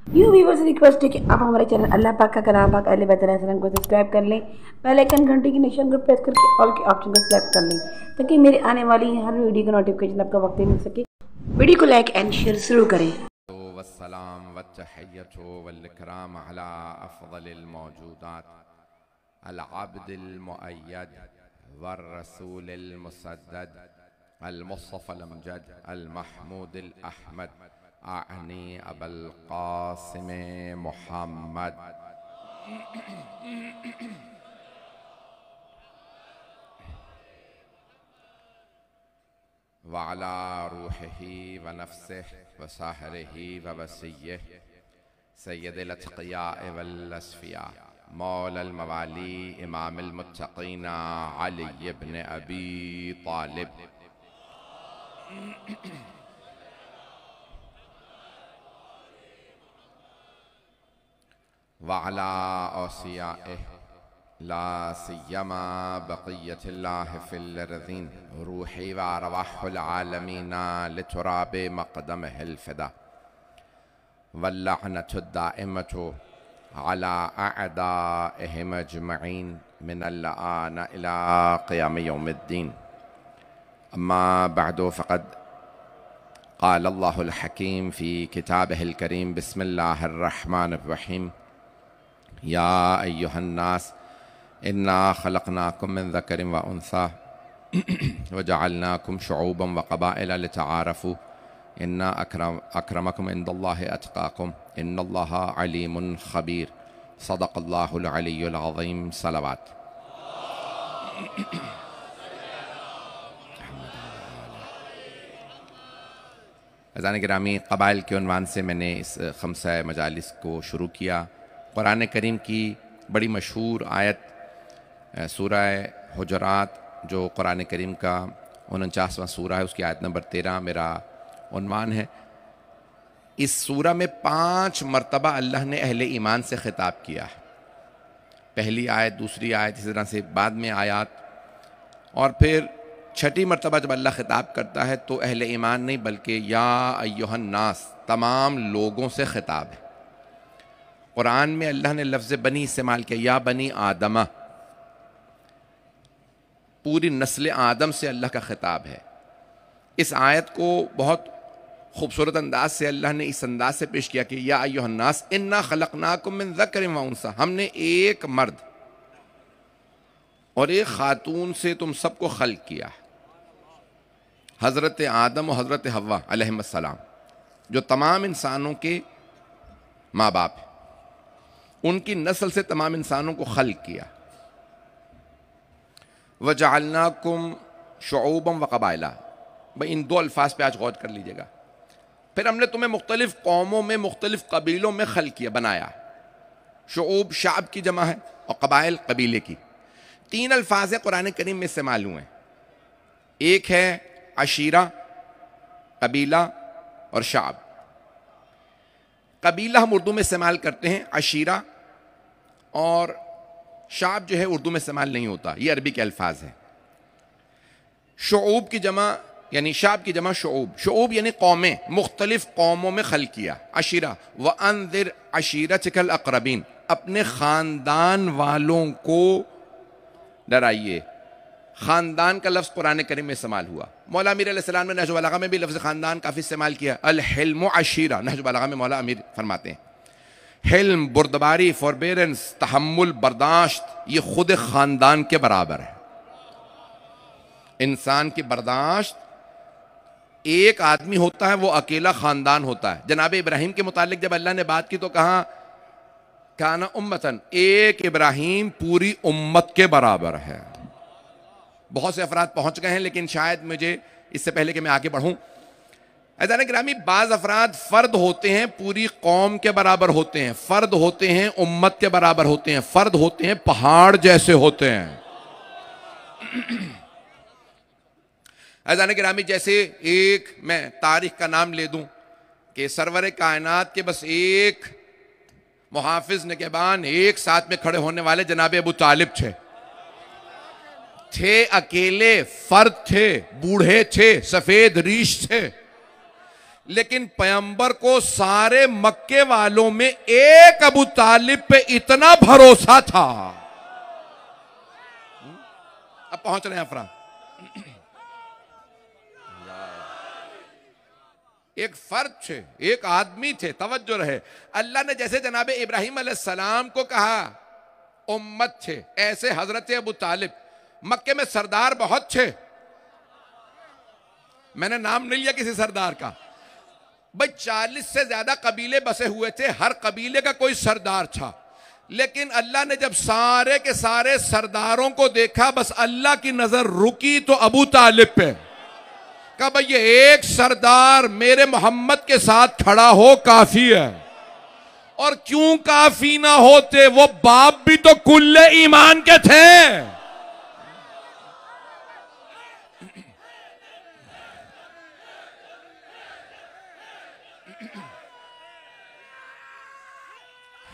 New viewers request है कि आप हमारे चैनल अल्लाह पाक का कलाम पाक अहले बैत अलैहिस्सलाम को सब्सक्राइब कर लें, बेल आइकन घंटी की निशान को प्रेस करके ऑल के ऑप्शन को सेलेक्ट कर लें ताकि मेरे आने वाली हर वीडियो का नोटिफिकेशन आपको वक्त मिल सके। वीडियो को लाइक एंड शेयर शुरू करें। वस्सलाम वत्तहिय्यतु वल-इकराम अला अफ़ज़लिल मौजूदात अल अब्दिल मुअय्यद वर रसूलिल मुसद्दद अल मुस्तफ़ल अमजद अल महमूदिल अहमद आनी अबुल क़ासिम मुहम्मद वअला रूहिही व नफ्सिही व साहरिही व वसिय्यिही सय्यदिल अत्क़ियाए वल अस्फ़िया मौलल मवाली इमामिल मुत्तक़ीन अली इब्न अबी तालिब वअला औसियाइही ला सिय्यमा बक़िय्यतिल्लाहि फ़िल अर्ज़ीन रूही व अरवाहुल आलमीन लितुराबि मक़दमिहिल फ़िदा वल्लअनतु दाइमतु अला अअदाइहिम अजमईन मिनल आन इला क़ियाम यौमिद्दीन अम्मा बअदु फ़क़द क़ाल अल्लाहुल हकीम फ़ी किताबिहिल करीम बिस्मिल्लाहिर रहमानिर रहीम या अय्युहन्नास इन्ना खलक़नाकुम मिन ज़करिन व उन्सा व जअलनाकुम शुऊबन व क़बाइल लितआरफ़ू इन्ना अक्रमकुम इंदल्लाहि अत्क़ाकुम इन्नल्लाहा अलीमुन ख़बीर सदक़ल्लाहुल अलियुल अज़ीम। सलावत। अज़ान गिरामी, क़बाइल के उन्वान से मैंने इस ख़म्सा मजालिस को शुरू किया। कुरान करीम की बड़ी मशहूर आयत सूरा हुजरात जो कुरान करीम का 49वां सूरा है, उसकी आयत नंबर 13 मेरा उन्वान है। इस सूरा में 5 मरतबा अल्लाह ने अहले ईमान से ख़िताब किया है। पहली आयत, दूसरी आयत, इसी तरह से बाद में आयत, और फिर छठी मरतबा जब अल्लाह ख़िताब करता है तो अहले ईमान नहीं बल्कि या अय्युहन नास, तमाम लोगों से ख़िताब है। कुरान में अल्लाह ने लफ्ज़ बनी इस्तेमाल किया, या बनी आदमा, पूरी नस्ल आदम से अल्लाह का ख़िताब है। इस आयत को बहुत खूबसूरत अंदाज से अल्लाह ने इस अंदाज से पेश किया कि या अय्युहन्नास इन्ना खलक़नाकुम मिन ज़करिन व उन्सा, हमने एक मर्द और एक खातून से तुम सबको खल्क़ किया। हज़रत आदम और हज़रत हव्वा अलैहिस्सलाम जो तमाम इंसानों के माँ बाप हैं, उनकी नस्ल से तमाम इंसानों को खल्क़ किया। वजअलनाकुम शुऊबन व क़बाइला, भाई इन 2 अल्फाज पे आज गौर कर लीजिएगा। फिर हमने तुम्हें मुख्तलिफ कौमों में, मुख्तलिफ कबीलों में खल्क़ किया, बनाया। शुऊब शाब की जमा है और क़बाइल कबीले की। 3 अल्फाज है कुरान करीम में इस्तेमाल हुए हैं। एक है अशीरा, कबीला, और शाब। कबीला हम उर्दू में इस्तेमाल करते हैं, अशीरा और शाब जो है उर्दू में इस्तेमाल नहीं होता, ये अरबी के अल्फाज हैं। शुऊब की जमा यानी शाब की जमा शुऊब, शुऊब यानी कौमें, मुख्तलिफ कौमों में खल्क़ किया। अशीरा व अंज़िर अशीरतिकल अक़रबीन, अपने ख़ानदान वालों को डराइए। ख़ानदान का लफ्ज़ कुरान करीम में इस्तेमाल हुआ। मौला अमीर अलैहिस्सलाम ने नहजुल बलागा में भी लफ्ज़ ख़ानदान काफ़ी इस्तेमाल किया। अल हिल्म अशीरा, नहजुल बलागा में मौला अमीर फरमाते हैं हिल्म, बुर्दबारी, फॉरबेरेंस, तहम्मुल, बर्दाश्त, ये खुद ख़ानदान के बराबर है। इंसान की बर्दाश्त, एक आदमी होता है वो अकेला ख़ानदान होता है। जनाब इब्राहीम के मुतालिक जब अल्लाह ने बात की तो कहा काना उम्मतन, एक इब्राहीम पूरी उम्मत के बराबर है। बहुत से अफराद पहुंच गए हैं, लेकिन शायद मुझे इससे पहले कि मैं आगे बढ़ूं, अज़ान गिरामी, बाज़ अफराद फ़र्द होते हैं पूरी कौम के बराबर होते हैं, फ़र्द होते हैं उम्मत के बराबर होते हैं, फ़र्द होते हैं पहाड़ जैसे होते हैं। अज़ान गिरामी, जैसे एक मैं तारीख का नाम ले दूं कि सरवर कायनात के बस एक मुहाफिज निगहबान एक साथ में खड़े होने वाले जनाब अबू तालिब थे, अकेले फर्द थे, बूढ़े थे, सफेद रीश थे, लेकिन पैगंबर को सारे मक्के वालों में एक अबू तालिब पे इतना भरोसा था। अब पहुंच रहे हैं अफरा। एक फर्द थे, एक आदमी थे, तवज्जो रहे। अल्लाह ने जैसे जनाबे इब्राहिम अलैहिस्सलाम को कहा उम्मत थे, ऐसे हजरत अबू तालिब मक्के में सरदार बहुत थे। मैंने नाम नहीं लिया किसी सरदार का, भाई 40 से ज्यादा कबीले बसे हुए थे, हर कबीले का कोई सरदार था। लेकिन अल्लाह ने जब सारे के सारे सरदारों को देखा, बस अल्लाह की नजर रुकी तो अबू तालिब पे। कहा भाई ये एक सरदार मेरे मोहम्मद के साथ खड़ा हो काफी है। और क्यों काफी ना होते, वो बाप भी तो कुल्ले ईमान के थे।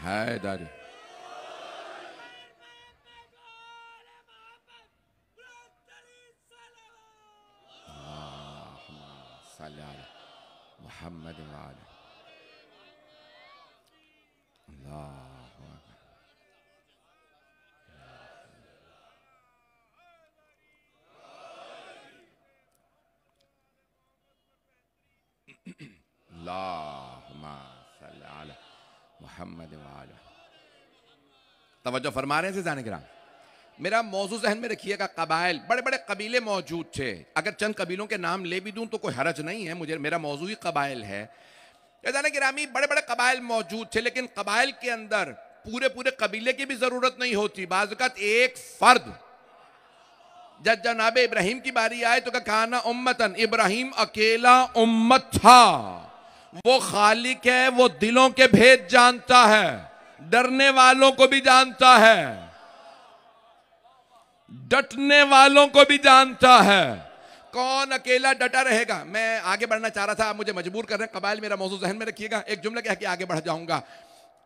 है दादी मोहम्मद मोहम्मद वाला। तवज्जो फरमा रहे हैं जाने के राम। मेरा मौजू जहन में रखिएगा, कबाइल बड़े बड़े कबीले मौजूद थे। अगर चंद कबीलों के नाम ले भी दूं तो कोई हरज नहीं है, मुझे मेरा मौजू ही कबाइल है। जाने गिरामी बड़े बड़े कबाइल मौजूद थे, लेकिन कबाइल के अंदर पूरे पूरे कबीले की भी जरूरत नहीं होती। बाज़ औक़ात एक फर्द, जब जनाबे इब्राहिम की बारी आए तो कहा उम्मतन, इब्राहिम अकेला उम्मत था। वो खालिक है, वो दिलों के भेद जानता है, डरने वालों को भी जानता है, डटने वालों को भी जानता है। कौन अकेला डटा रहेगा। मैं आगे बढ़ना चाह रहा था, आप मुझे मजबूर कर रहे हैं। कबाइल मेरा मौजू जहन में रखिएगा, एक जुमला कह के आगे बढ़ जाऊंगा।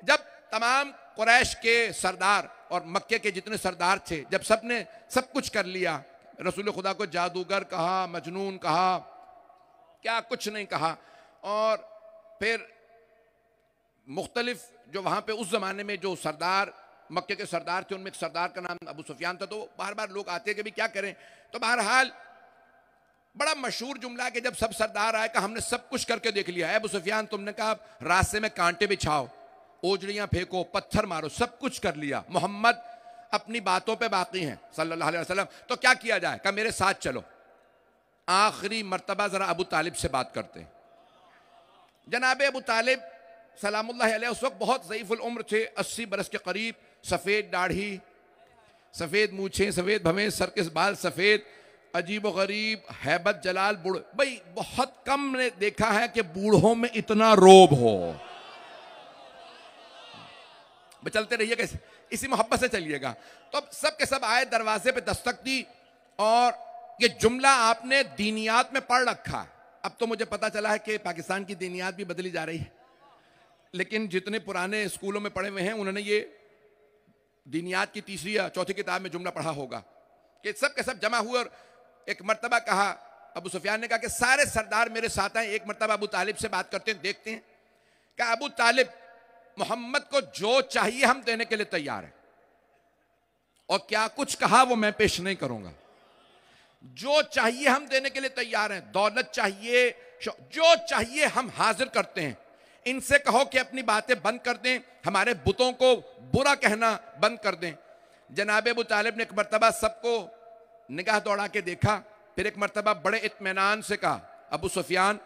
जब तमाम कुरैश के सरदार और मक्के के जितने सरदार थे, जब सब ने सब कुछ कर लिया, रसूल खुदा को जादूगर कहा, मजनून कहा, क्या कुछ नहीं कहा, और फिर मुख्तलिफ जो वहां पे उस जमाने में जो सरदार मक्के के सरदार थे, उनमें एक सरदार का नाम अबू सुफियान था। तो बार बार लोग आते कि भी क्या करें। तो बहरहाल बड़ा मशहूर जुमला कि जब सब सरदार आए कहा हमने सब कुछ करके देख लिया है। अबू सुफियान तुमने कहा रास्ते में कांटे बिछाओ, ओजड़ियां फेंको, पत्थर मारो, सब कुछ कर लिया। मोहम्मद अपनी बातों पे बाकी हैं सल्लल्लाहु अलैहि वसल्लम। तो क्या किया जाए। कहा मेरे साथ चलो, आखिरी मर्तबा जरा अबू तालिब से बात करते हैं। जनाबे अबू तालिब सलामुल्लाह अलैह उस वक्त बहुत ज़ईफ़ुल उम्र थे, 80 बरस के करीब, सफ़ेद दाढ़ी, सफ़ेद मूछें, सफ़ेद भवें, सर के बाल सफ़ेद, अजीब व गरीब, हैबत जलाल, बूढ़। भाई बहुत कम ने देखा है कि बूढ़ों में इतना रोब हो। चलते रहिए कैसे, इसी मोहब्बत से चलिएगा। तो अब सब के सब आए, दरवाजे पे दस्तक दी, और ये जुमला आपने दीनियात में पढ़ रखा है। अब तो मुझे पता चला है कि पाकिस्तान की दीनियात भी बदली जा रही है, लेकिन जितने पुराने स्कूलों में पढ़े हुए हैं उन्होंने ये दीनियात की तीसरी या चौथी किताब में जुमला पढ़ा होगा कि सब के सब जमा हुए। और एक मर्तबा कहा, अबू सुफियान ने कहा कि सारे सरदार मेरे साथ आए, एक मर्तबा अबू तालिब से बात करते हैं, देखते हैं। कहा अबू तालिब, मोहम्मद को जो चाहिए हम देने के लिए तैयार हैं, और क्या कुछ कहा वो मैं पेश नहीं करूंगा। जो चाहिए हम देने के लिए तैयार हैं, दौलत चाहिए, जो चाहिए हम हाजिर करते हैं। इनसे कहो कि अपनी बातें बंद कर दें, हमारे बुतों को बुरा कहना बंद कर दें। जनाब अबू तालिब ने एक मर्तबा सबको निगाह दौड़ा के देखा, फिर एक मर्तबा बड़े इत्मीनान से कहा, अबू सुफियान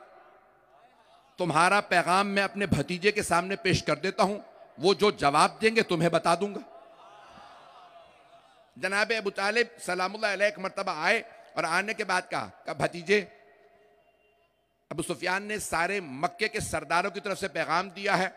तुम्हारा पैगाम मैं अपने भतीजे के सामने पेश कर देता हूं, वो जो जवाब देंगे तुम्हें बता दूंगा। जनाब अबू तालिब सलामुल्लाह अलैह एक मर्तबा आए, और आने के बाद कहा भतीजे, अबू सुफियान ने सारे मक्के के सरदारों की तरफ से पैगाम दिया है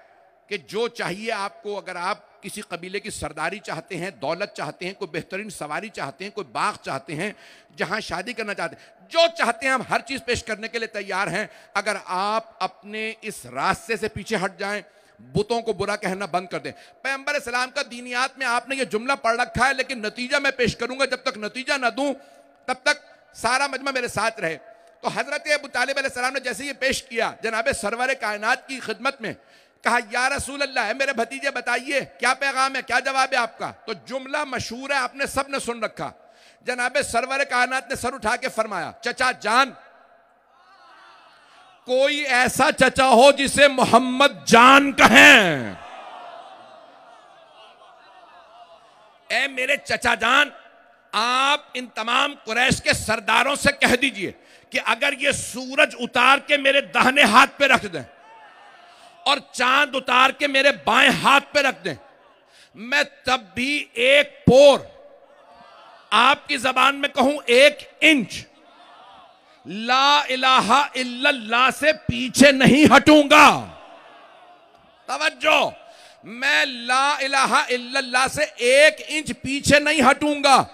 कि जो चाहिए आपको, अगर आप किसी कबीले की सरदारी चाहते हैं, दौलत चाहते हैं, कोई बेहतरीन सवारी चाहते हैं, कोई बाग चाहते हैं, जहां शादी करना चाहते हैं, जो चाहते हैं हम हर चीज पेश करने के लिए तैयार हैं, अगर आप अपने इस रास्ते से पीछे हट जाएं, बुतों को बुरा कहना बंद कर दें। पैगंबर सलाम का दीनियात में आपने ये जुमला पढ़ रखा है, लेकिन नतीजा मैं पेश करूंगा, जब तक नतीजा ना दूं तब तक सारा मजमा मेरे साथ रहे। तो हजरत अबू तालिब अलैहिस्सलाम ने जैसे ये पेश किया जनाब सरवर कायनात की खिदमत में, कहा या रसूल अल्लाह, मेरे भतीजे बताइए क्या पैगाम है, क्या जवाब है आपका। तो जुमला मशहूर है, आपने सब ने सुन रखा। जनाब सरवर कायनात ने सर उठा के फरमाया, चचा जान, कोई ऐसा चचा हो जिसे मोहम्मद जान कहें। ए मेरे चचा जान, आप इन तमाम कुरैश के सरदारों से कह दीजिए कि अगर ये सूरज उतार के मेरे दाहिने हाथ पे रख दें और चांद उतार के मेरे बाएं हाथ पे रख दें, मैं तब भी एक पोर, आपकी जबान में कहूं 1 इंच, ला इलाहा इल्लल्लाह से पीछे नहीं हटूंगा। तवज्जो, मैं ला इलाहा इल्लल्लाह से 1 इंच पीछे नहीं हटूंगा।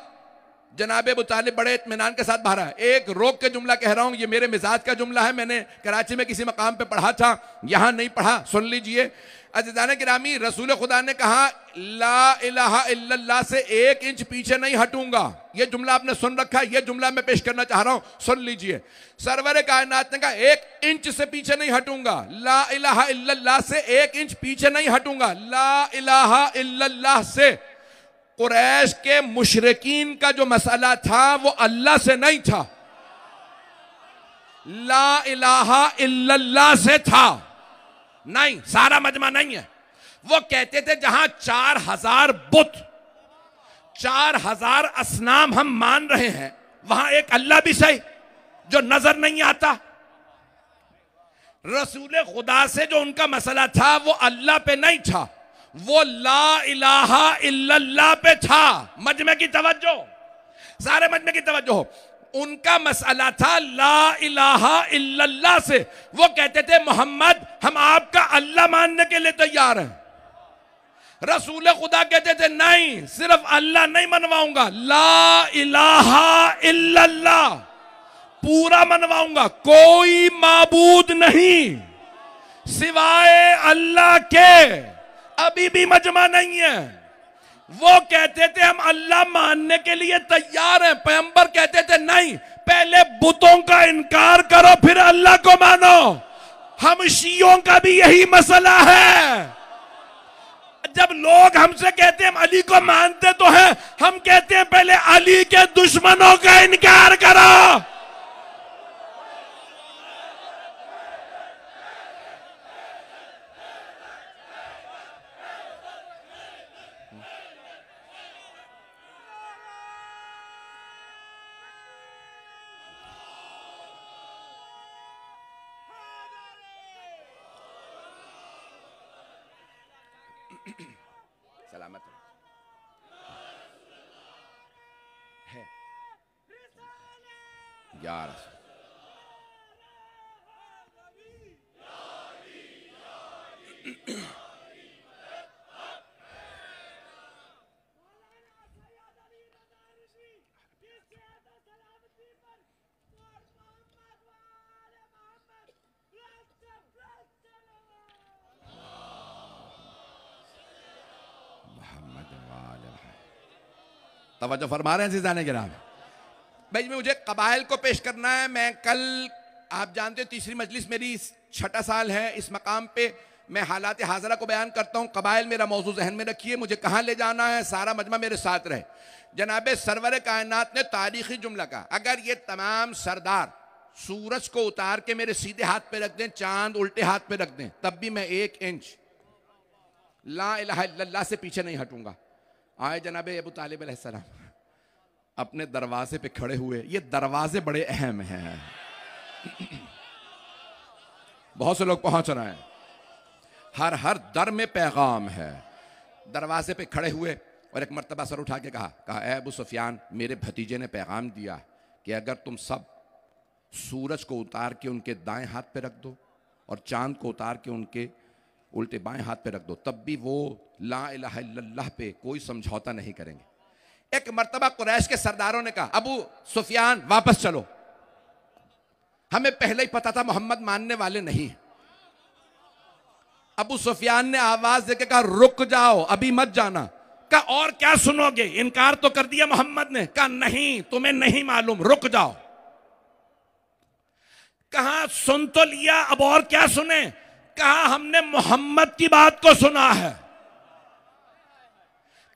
जनाब अबू तालिब बड़े इत्मीनान के साथ बाहर है। एक रोक के जुमला कह रहा हूं, ये मेरे मिजाज का जुमला है, मैंने कराची में किसी मकाम पे पढ़ा था, यहां नहीं पढ़ा, सुन लीजिए। अज़ीज़ान गिरामी, रसूल खुदा ने कहा ला इलाहा इल्लल्लाह से 1 इंच पीछे नहीं हटूंगा। यह जुमला आपने सुन रखा है, यह जुमला मैं पेश करना चाह रहा हूं, सुन लीजिए। सरवर कायनात ने कहा 1 इंच से पीछे नहीं हटूंगा, ला इलाहा इल्लल्लाह से 1 इंच पीछे नहीं हटूंगा। ला इलाहा इल्लल्लाह से कुरैश के मुशरिकीन का जो मसला था वो अल्लाह से नहीं था, ला इलाहा इल्लल्लाह से था। नहीं, सारा मजमा नहीं है। वो कहते थे जहां 4000 बुत, 4000 असनाम हम मान रहे हैं, वहां एक अल्लाह भी सही जो नजर नहीं आता। रसूल खुदा से जो उनका मसला था वो अल्लाह पे नहीं था, वो ला इलाहा इल्लल्लाह पे था। मजमे की तवज्जो, सारे मजमे की तवज्जो। उनका मसला था ला इलाहा इल्लल्लाह से। वो कहते थे मोहम्मद हम आपका अल्लाह मानने के लिए तैयार हैं। रसूल खुदा कहते थे नहीं, सिर्फ अल्लाह नहीं मनवाऊंगा, ला इलाहा इल्लल्लाह पूरा मनवाऊंगा। कोई माबूद नहीं सिवाय अल्लाह के। अभी भी मजमा नहीं है। वो कहते थे हम अल्लाह मानने के लिए तैयार हैं। पैगंबर कहते थे नहीं, पहले बुतों का इनकार करो फिर अल्लाह को मानो। हम शियों का भी यही मसला है। जब लोग हमसे कहते हैं हम अली को मानते तो हैं, हम कहते हैं पहले अली के दुश्मनों का इनकार करो। सलामत है यार। तवज्जो फरमा रहे हैं अज़ीज़ान गिराम। भाई मुझे कबाइल को पेश करना है। मैं कल, आप जानते हो, तीसरी मजलिस मेरी 6ठा साल है। इस मकाम पे मैं हालात हाज़रा को बयान करता हूँ। कबाइल मेरा मौजू जहन में रखिए, मुझे कहाँ ले जाना है, सारा मजमा मेरे साथ रहे। जनाब सरवर कायनात ने तारीखी जुमला कहा, अगर ये तमाम सरदार सूरज को उतार के मेरे सीधे हाथ पे रख दें, चांद उल्टे हाथ पे रख दें, तब भी मैं 1 इंच ला इलाहा इल्लल्लाह से पीछे नहीं हटूंगा। आए जनाब अबू तालिब अलैहिस्सलाम अपने दरवाजे पे खड़े हुए। ये दरवाजे बड़े अहम हैं, बहुत से लोग पहुंच रहे हैं, हर दर में पैगाम है। दरवाजे पे खड़े हुए और एक मर्तबा सर उठा के कहा ए अबू सुफियान, मेरे भतीजे ने पैगाम दिया कि अगर तुम सब सूरज को उतार के उनके दाएं हाथ पे रख दो और चांद को उतार के उनके उल्टे बाएं हाथ पे रख दो, तब भी वो ला इलाहा इल्लल्लाह पे कोई समझौता नहीं करेंगे। एक मर्तबा कुरैश के सरदारों ने कहा, अबू सुफियान वापस चलो, हमें पहले ही पता था मोहम्मद मानने वाले नहीं। अबू सुफियान ने आवाज देकर कहा, रुक जाओ, अभी मत जाना। कहा और क्या सुनोगे, इनकार तो कर दिया मोहम्मद ने। कहा नहीं, तुम्हें नहीं मालूम, रुक जाओ। कहा सुन तो लिया, अब और क्या सुने? कहा हमने मोहम्मद की बात को सुना है।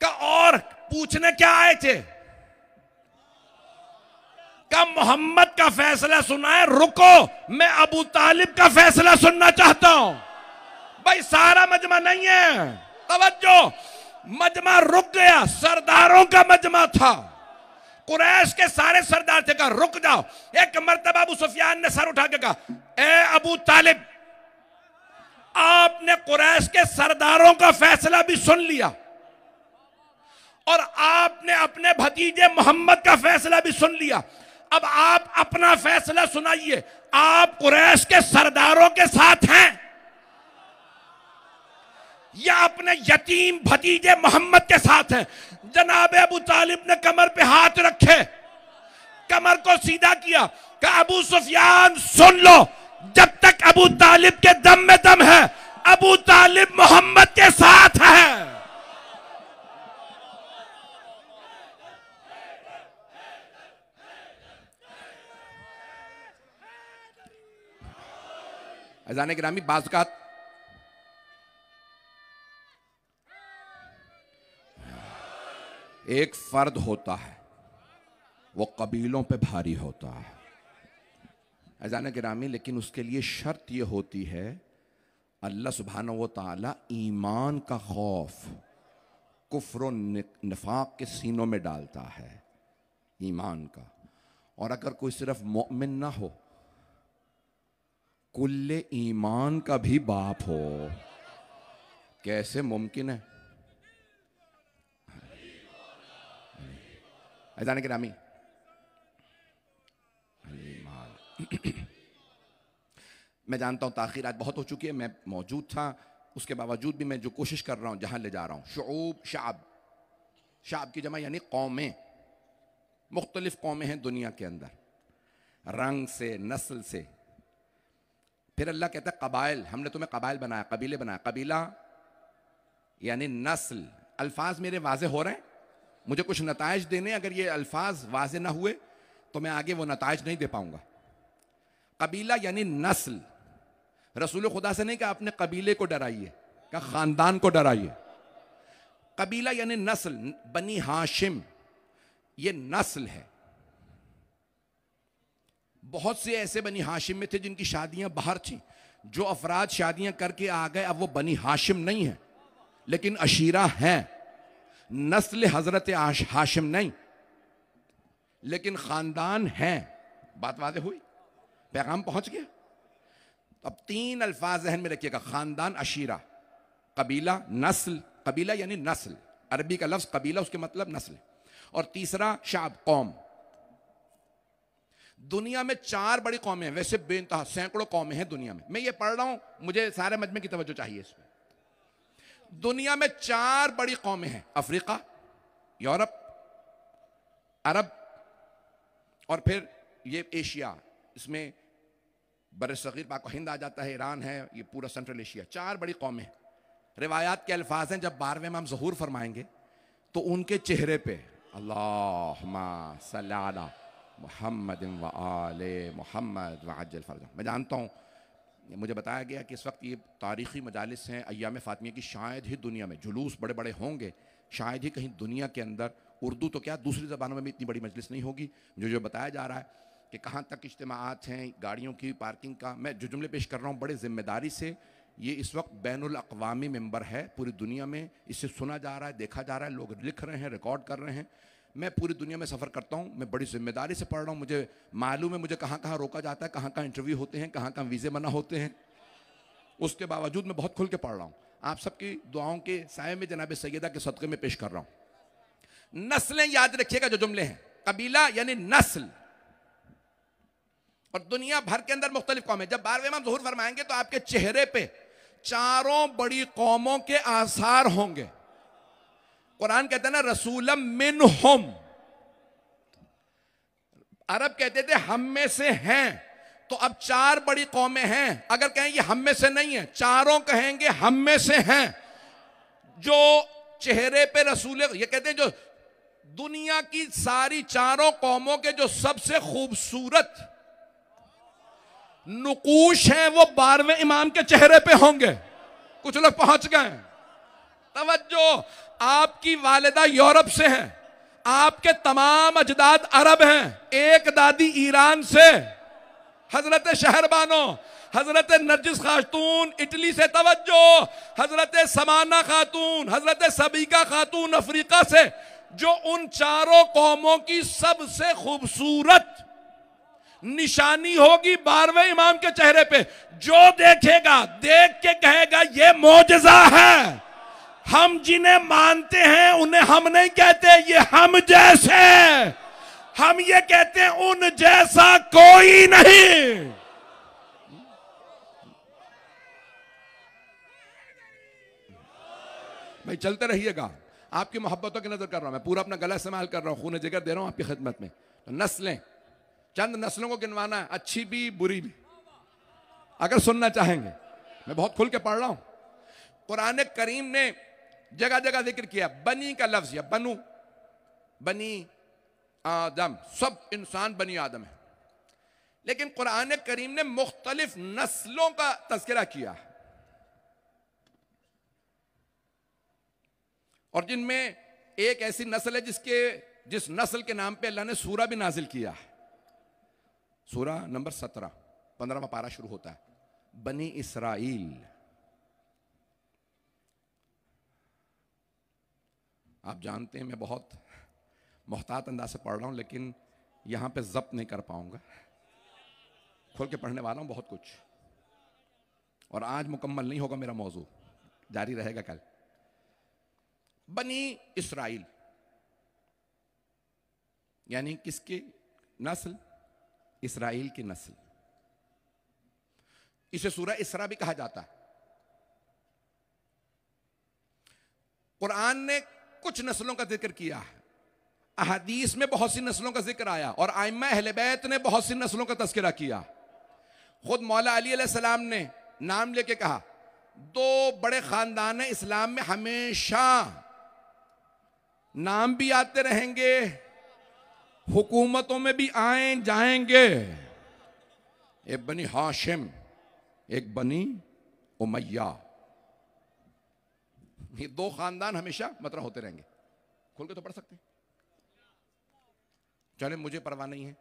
कहा और पूछने क्या आए थे? कहा मोहम्मद का फैसला सुना है, रुको मैं अबू तालिब का फैसला सुनना चाहता हूं। भाई सारा मजमा नहीं है, तवज्जो, मजमा रुक गया, सरदारों का मजमा था, कुरैश के सारे सरदार थे। कहा रुक जाओ। एक मर्तबा अबू सुफियान ने सर उठा के कहा, ए अबू तालिब, आपने कुरैश के सरदारों का फैसला भी सुन लिया और आपने अपने भतीजे मोहम्मद का फैसला भी सुन लिया, अब आप अपना फैसला सुनाइए। आप कुरैश के सरदारों के साथ हैं या अपने यतीम भतीजे मोहम्मद के साथ हैं? जनाब अबू तालिब ने कमर पे हाथ रखे, कमर को सीधा किया, कहा अबू सुफियान सुन लो, जब तक अबू तालिब के दम में दम है, अबू तालिब मोहम्मद के साथ है। अज़ान गिरामी, बाज़ एक फर्द होता है, वो कबीलों पे भारी होता है अज़ान गिरामी, लेकिन उसके लिए शर्त ये होती है अल्लाह सुब्हानहू व तआला ईमान का खौफ कुफ्र निफाक के सीनों में डालता है, ईमान का। और अगर कोई सिर्फ मोमिन ना हो, कुल्ले ईमान का भी बाप हो, कैसे मुमकिन है? अज़ान गिरामी, मैं जानता हूं ताखीर आज बहुत हो चुकी है, मैं मौजूद था, उसके बावजूद भी मैं जो कोशिश कर रहा हूं, जहां ले जा रहा हूं, शुऊब, शाब, शाब की जमा यानी कौमें, मुख्तलिफ कौमें हैं दुनिया के अंदर, रंग से, नस्ल से। फिर अल्लाह कहता है कबाइल, हमने तुम्हें कबाइल बनाया, कबीले बनाया। कबीला यानी नस्ल। अल्फाज मेरे वाजे हो रहे हैं? मुझे कुछ नताइज देने, अगर ये अल्फाज वाजे ना हुए तो मैं आगे वो नताइज नहीं दे पाऊंगा। कबीला यानी नस्ल। रसूल खुदा से नहीं कहा अपने कबीले को डराइए, कहा खानदान को डराइए। कबीला यानी नस्ल। बनी हाशिम ये नस्ल है। बहुत से ऐसे बनी हाशिम में थे जिनकी शादियां बाहर थी, जो अफराद शादियां करके आ गए, अब वो बनी हाशिम नहीं है, लेकिन अशीरा हैं। नस्ल हजरत हाशिम नहीं, लेकिन खानदान है। बात वाज़ेह हुई? पैगाम पहुंच गया? अब तीन अल्फाज जहन में रखिएगा, खानदान, अशीरा, कबीला, नस्ल। कबीला यानी नस्ल, अरबी का लफ्ज कबीला, उसके मतलब नस्ल। और तीसरा शाब, कौम। दुनिया में 4 बड़ी कौमें हैं, वैसे बेइंतहा सैकड़ों कौमें हैं दुनिया में। मैं ये पढ़ रहा हूं, मुझे सारे मजमे की तवज्जो चाहिए इसमें। दुनिया में 4 बड़ी कौमें हैं, अफ्रीका, यूरोप, अरब और फिर ये एशिया, इसमें बरसगीर पाक हिंद आ जाता है, ईरान है, ये पूरा सेंट्रल एशिया। 4 बड़ी कौमें हैं। रिवायात के अल्फाज हैं, जब 12वें इमाम ज़हूर फरमाएंगे तो उनके चेहरे पे अल्लाहुम्मा सल्ली अला मुहम्मद व आले मुहम्मद व अज्जल फरजा। मैं जानता हूँ, मुझे बताया गया कि इस वक्त ये तारीख़ी मजालिस हैं अय्याम फ़ातिमिया की, शायद ही दुनिया में जुलूस बड़े बड़े होंगे, शायद ही कहीं दुनिया के अंदर उर्दू तो क्या दूसरी ज़बानों में भी इतनी बड़ी मजलिस नहीं होगी। जो बताया जा रहा है कि कहाँ तक इज्तिमाआत हैं, गाड़ियों की पार्किंग का, मैं जो जुमले पेश कर रहा हूँ बड़े ज़िम्मेदारी से, ये इस वक्त बैनुल अक़वामी मेंबर है पूरी दुनिया में, इसे सुना जा रहा है, देखा जा रहा है, लोग लिख रहे हैं, रिकॉर्ड कर रहे हैं। मैं पूरी दुनिया में सफ़र करता हूँ, मैं बड़ी जिम्मेदारी से पढ़ रहा हूँ, मुझे मालूम है मुझे कहाँ कहाँ रोका जाता है, कहाँ कहाँ इंटरव्यू होते हैं, कहाँ कहाँ वीज़े मना होते हैं। उसके बावजूद मैं बहुत खुल के पढ़ रहा हूँ, आप सबकी दुआओं के साए में जनाब सैयदा के सदक़े में पेश कर रहा हूँ। नस्लें याद रखिएगा जो जुमले हैं, कबीला यानी नस्ल, और दुनिया भर के अंदर मुख्तलिफ कौमें। जब 12वें इमाम ज़हूर फरमाएंगे तो आपके चेहरे पे 4 बड़ी कौमों के आसार होंगे। कुरान कहते हैं ना रसूलम मिनहुम, अरब कहते थे हम में से हैं, तो अब 4 बड़ी कौमें हैं। अगर कहें ये हम में से नहीं है, चारों कहेंगे हम में से हैं। जो चेहरे पे रसूल, ये कहते हैं जो दुनिया की सारी 4 कौमों के जो सबसे खूबसूरत नुकूश हैं वो 12वें इमाम के चेहरे पे होंगे। कुछ लोग पहुंच गए। तवज्जो, आपकी वालिदा यूरोप से हैं, आपके तमाम अजदाद अरब हैं, एक दादी ईरान से, हजरत शहरबानो, हजरत नरजिस खातून इटली से, तवज्जो, हजरत समाना खातून, हजरत सबीका खातून अफ्रीका से, जो उन चारों कौमों की सबसे खूबसूरत निशानी होगी 12वें इमाम के चेहरे पे। जो देखेगा देख के कहेगा ये मोजज़ा है। हम जिन्हें मानते हैं उन्हें हम नहीं कहते ये हम जैसे, हम ये कहते हैं उन जैसा कोई नहीं। भाई चलते रहिएगा, आपकी मोहब्बतों की नजर कर रहा हूं मैं, पूरा अपना गला इस्तेमाल कर रहा हूं, खून जिगर दे रहा हूं आपकी खिदमत में। तो नस्लें, चंद नस्लों को गिनवाना है, अच्छी भी बुरी भी, अगर सुनना चाहेंगे। मैं बहुत खुल के पढ़ रहा हूं। कुरान करीम ने जगह जगह जिक्र किया बनी का लफ्ज, या बनु, बनी आदम, सब इंसान बनी आदम है, लेकिन कुरान करीम ने मुख्तलिफ नस्लों का तज़किरा किया, और जिनमें एक ऐसी नस्ल है जिस नस्ल के नाम पे अल्लाह ने सूरा भी नाजिल किया है। सूरा नंबर 17, 15वां पारा शुरू होता है, बनी इसराइल। आप जानते हैं मैं बहुत मोहतात अंदाज से पढ़ रहा हूं, लेकिन यहां पे जब्त नहीं कर पाऊंगा, खोल के पढ़ने वाला हूं बहुत कुछ, और आज मुकम्मल नहीं होगा मेरा मौजू, जारी रहेगा कल। बनी इसराइल यानी किसकी नस्ल? इसराइल की नस्ल। इसे सूरा इसरा भी कहा जाता है। कुरान ने कुछ नस्लों का जिक्र किया है, अहादीस में बहुत सी नस्लों का जिक्र आया, और आइम्मा अहले बैत ने बहुत सी नस्लों का तज़किरा किया। खुद मौला अली अलैहिस्सलाम ने नाम लेके कहा, दो बड़े खानदान है इस्लाम में, हमेशा नाम भी आते रहेंगे, हुकूमतों में भी आए जाएंगे, एक बनी हाशिम, एक बनी उमैया। ये दो खानदान हमेशा मतलब होते रहेंगे। खोल के तो पढ़ सकते हैं, चले मुझे परवाह नहीं है,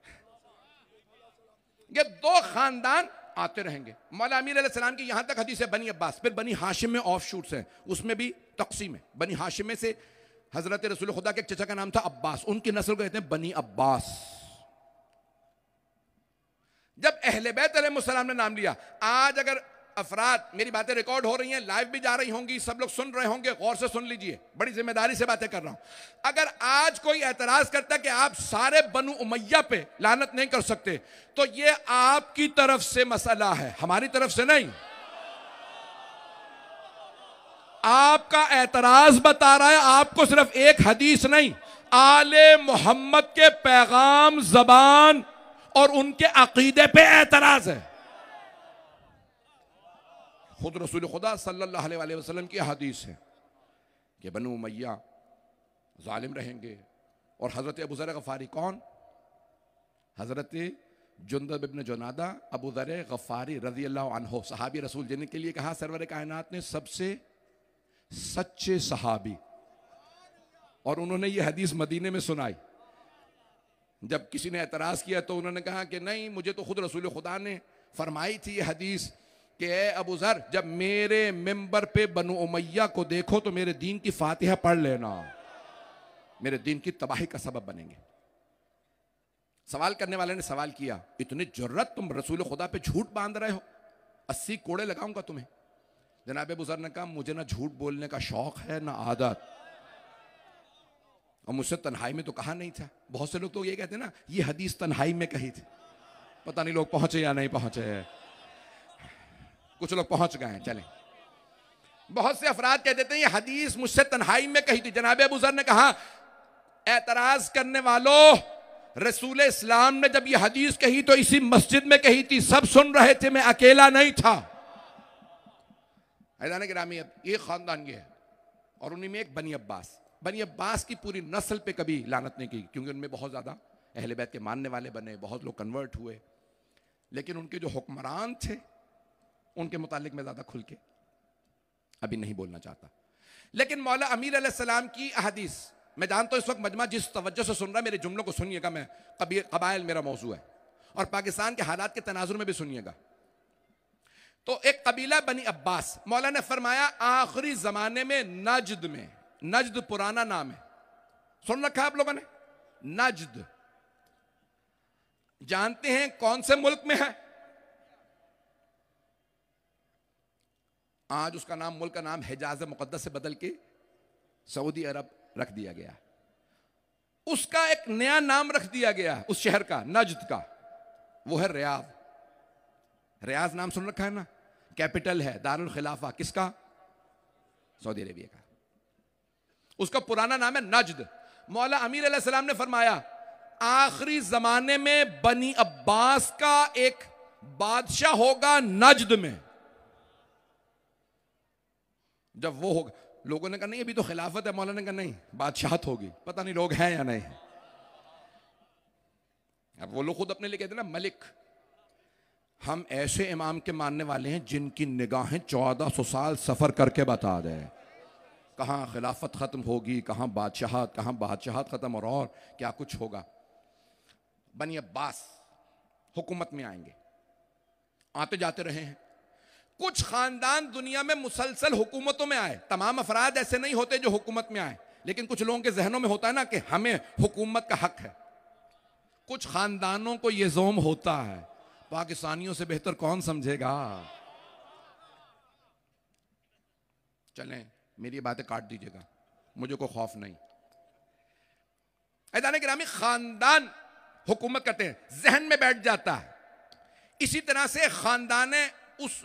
ये दो खानदान आते रहेंगे। मौला अमीर अलैहिस्सलाम की यहां तक हदीस है बनी अब्बास, फिर बनी हाशिम में ऑफ शूट्स हैं, उसमें भी तकसीम है। बनी हाशिम में से हजरत रसूल खुदा के एक चचा का नाम था अब्बास, उनकी नस्ल को कहते हैं बनी अब्बास। जब अहले बैत अलैहिस्सलाम ने नाम लिया, आज अगर अफराद, मेरी बातें रिकॉर्ड हो रही हैं, लाइव भी जा रही होंगी, सब लोग सुन रहे होंगे, गौर से सुन लीजिए, बड़ी जिम्मेदारी से बातें कर रहा हूं। अगर आज कोई एतराज करता कि आप सारे बनु उमैया पे लानत नहीं कर सकते, तो ये आपकी तरफ से मसला है, हमारी तरफ से नहीं। आपका एतराज बता रहा है, आपको सिर्फ एक हदीस नहीं, आले मोहम्मद के पैगाम, जबान और उनके अकीदे पे एतराज है। खुद रसूल खुदा सल्लल्लाहु अलैहि वसल्लम की हदीस है कि बनु उमैया जालिम रहेंगे, और हजरत अबू ज़र गफ़ारी, कौन? हजरत जुंदब इब्न जुनादा अबू ज़र गफ़ारी रज़ी अल्लाह अन्हु, सहाबी रसूल, जिनके लिए कहा सरवर कायनात ने सबसे सच्चे सहाबी, और उन्होंने ये हदीस मदीने में सुनाई। जब किसी ने एतराज किया तो उन्होंने कहा कि नहीं, मुझे तो खुद रसूल खुदा ने फरमाई थी ये हदीस कि ए अबू ज़र, जब मेरे मिंबर पे बनु उमैया को देखो तो मेरे दीन की फातिहा पढ़ लेना, मेरे दीन की तबाही का सबब बनेंगे। सवाल करने वाले ने सवाल किया, इतनी जुर्रत, तुम रसूल खुदा पे झूठ बांध रहे हो, 80 कोड़े लगाऊंगा तुम्हें। जनाब अबू ज़र ने कहा, मुझे ना झूठ बोलने का शौक है ना आदत, और मुझसे तन्हाई में तो कहा नहीं था। बहुत से लोग तो ये कहते हैं ना, ये हदीस तन्हाई में कही थी। पता नहीं लोग पहुंचे या नहीं पहुंचे, कुछ लोग पहुंच गए हैं, चलें। बहुत से अफराद कह देते हैं ये हदीस मुझसे तन्हाई में कही थी। जनाब अबू ज़र ने कहा, एतराज करने वालों, रसूल इस्लाम ने जब ये हदीस कही तो इसी मस्जिद में कही थी, सब सुन रहे थे, मैं अकेला नहीं था। ऐदान गिरामी, ये खानदान ये है, और उन्हीं में एक बनी अब्बास। बनी अब्बास की पूरी नस्ल पे कभी लानत नहीं की, क्योंकि उनमें बहुत ज़्यादा अहले बैत के मानने वाले बने, बहुत लोग कन्वर्ट हुए, लेकिन उनके जो हुक्मरान थे उनके मुतालिक मैं ज्यादा खुल के अभी नहीं बोलना चाहता। लेकिन मौला अमीर अलैहिस्सलाम की अहदीस, मैं जानता हूं इस वक्त मजमा जिस तवज्जो से सुन रहा है, मेरे जुमलों को सुनिएगा, मैं कबाइल मेरा मौजू है और पाकिस्तान के हालात के तनाजुर में भी सुनिएगा। तो एक कबीला बनी अब्बास, मौला ने फरमाया आखिरी जमाने में नजद पुराना नाम है, सुन रखा है आप लोगों ने? नजद जानते हैं कौन से मुल्क में है? आज उसका नाम, मुल्क का नाम हिजाज मुकद्दस से बदल के सऊदी अरब रख दिया गया। उसका एक नया नाम रख दिया गया उस शहर का, नजद का, वो है रियाद। रियाद नाम सुन रखा है ना? कैपिटल है दारुल खिलाफा, किसका? सऊदी अरेबिया का। उसका पुराना नाम है नजद। मौला अमीर अलैहिस्सलाम ने फरमाया आखिरी जमाने में बनी अब्बास का एक बादशाह होगा नजद में। जब वो होगा, लोगों ने कहा नहीं अभी तो खिलाफत है, मौला ने कहा नहीं बादशाहत होगी, पता नहीं लोग हैं या नहीं। अब वो लोग खुद अपने लिए कहते हैं ना मलिक। हम ऐसे इमाम के मानने वाले हैं जिनकी निगाहें 1400 साल सफर करके बता दे कहां खिलाफत खत्म होगी, कहां बादशाहत खत्म और क्या कुछ होगा। बनी अब्बास हुकूमत में आएंगे, आते जाते रहे हैं। कुछ खानदान दुनिया में मुसलसल हुकूमतों में आए, तमाम अफराद ऐसे नहीं होते जो हुकूमत में आए, लेकिन कुछ लोगों के जहनों में होता है ना कि हमें हुकूमत का हक है। कुछ खानदानों को यह जोम होता है, पाकिस्तानियों से बेहतर कौन समझेगा। चलें मेरी बातें काट दीजिएगा, मुझे कोई खौफ नहीं। ऐदान गिरामी, खानदान हुकूमत करते हैं, जहन में बैठ जाता है। इसी तरह से खानदान उस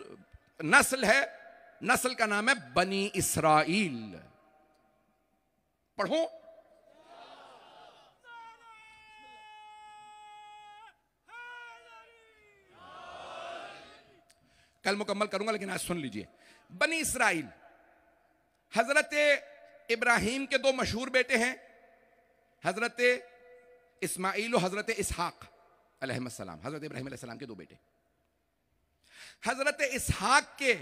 नस्ल है, नस्ल का नाम है बनी इसराइल। पढ़ो, कल मुकम्मल करूंगा लेकिन आज सुन लीजिए। बनी इसराइल, हजरत इब्राहिम के दो मशहूर बेटे हैं, हजरत इस्माइल और हजरत इसहाक अलैहिस्सलाम। हजरत इब्राहिम अलैहिस्सलाम के दो बेटे। हजरत इसहाक के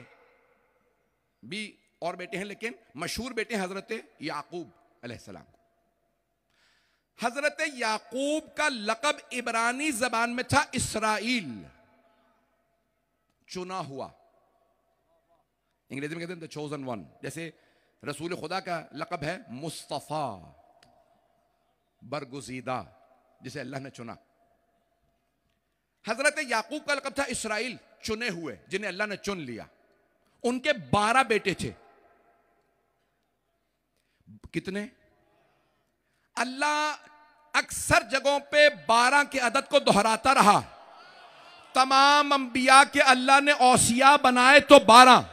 भी और बेटे हैं, लेकिन मशहूर बेटे हैं हजरत याकूब अलैहिस्सलाम। हजरत याकूब का लक़ब इब्रानी जबान में था इसराइल, चुना हुआ। अंग्रेजी में कहते हैं द चोजन वन। जैसे रसूल खुदा का लक़ब है मुस्तफ़ा, बरगुज़ीदा, जिसे अल्लाह ने चुना। हजरत याकूब का लक़ब था इसराइल, चुने हुए, जिन्हें अल्लाह ने चुन लिया। उनके 12 बेटे थे। कितने? अल्लाह अक्सर जगहों पे 12 के अदद को दोहराता रहा। तमाम अंबिया के अल्लाह ने औसिया बनाए तो 12,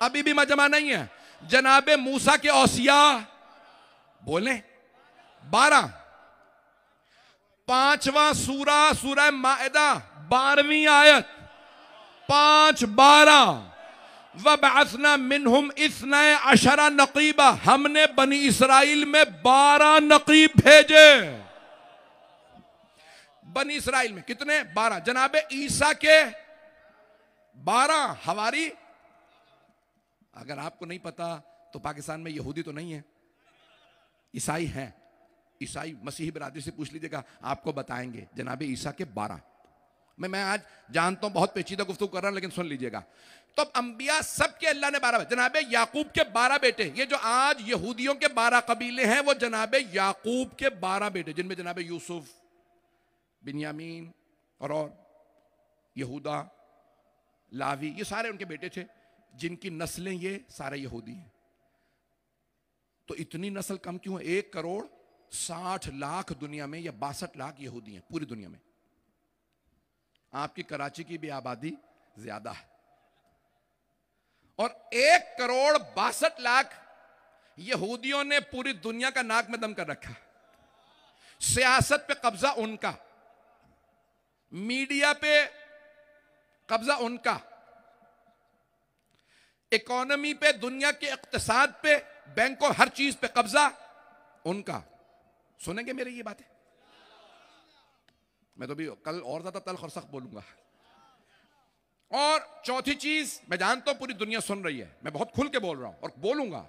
अभी भी मजमा नहीं है। जनाबे मूसा के औसिया बोले 12। 5वां सूरह माइदा 12वीं आयत 5-12 वबअसना मिनहुम इस्नै अशरा नकीबा, हमने बनी इसराइल में 12 नकीब भेजे। बनी इसराइल में कितने? 12। जनाबे ईसा के 12 हवारी। अगर आपको नहीं पता तो पाकिस्तान में यहूदी तो नहीं है, ईसाई हैं। ईसाई मसीही बिरादरी से पूछ लीजिएगा, आपको बताएंगे। जनाबे ईसा के 12। मैं आज जानता हूं बहुत पेचीदा गुफ्तगू कर रहा हूं, लेकिन सुन लीजिएगा। तो अंबिया सब के अल्लाह ने 12। जनाबे याकूब के 12 बेटे, ये जो आज यहूदियों के 12 कबीले हैं, वो जनाबे याकूब के 12 बेटे, जिनमें जनाबे यूसुफ, बिन्यामीन और यहूदा, लावी, ये सारे उनके बेटे थे, जिनकी नस्लें ये सारे यहूदी हैं। तो इतनी नस्ल कम क्यों है? 1,60,00,000 दुनिया में, या 62 लाख यहूदी हैं पूरी दुनिया में। आपकी कराची की भी आबादी ज्यादा है। और 1,62,00,000 यहूदियों ने पूरी दुनिया का नाक में दम कर रखा। सियासत पे कब्जा उनका, मीडिया पे कब्जा उनका, इकोनॉमी पे, दुनिया के इक्तिसाद पे, बैंकों, हर चीज पे कब्जा उनका। सुनेंगे मेरी ये बातें? मैं तो भी कल और ज्यादा तल्ख और सख्त बोलूंगा। और चौथी चीज, मैं जानता हूं पूरी दुनिया सुन रही है, मैं बहुत खुल के बोल रहा हूं और बोलूंगा,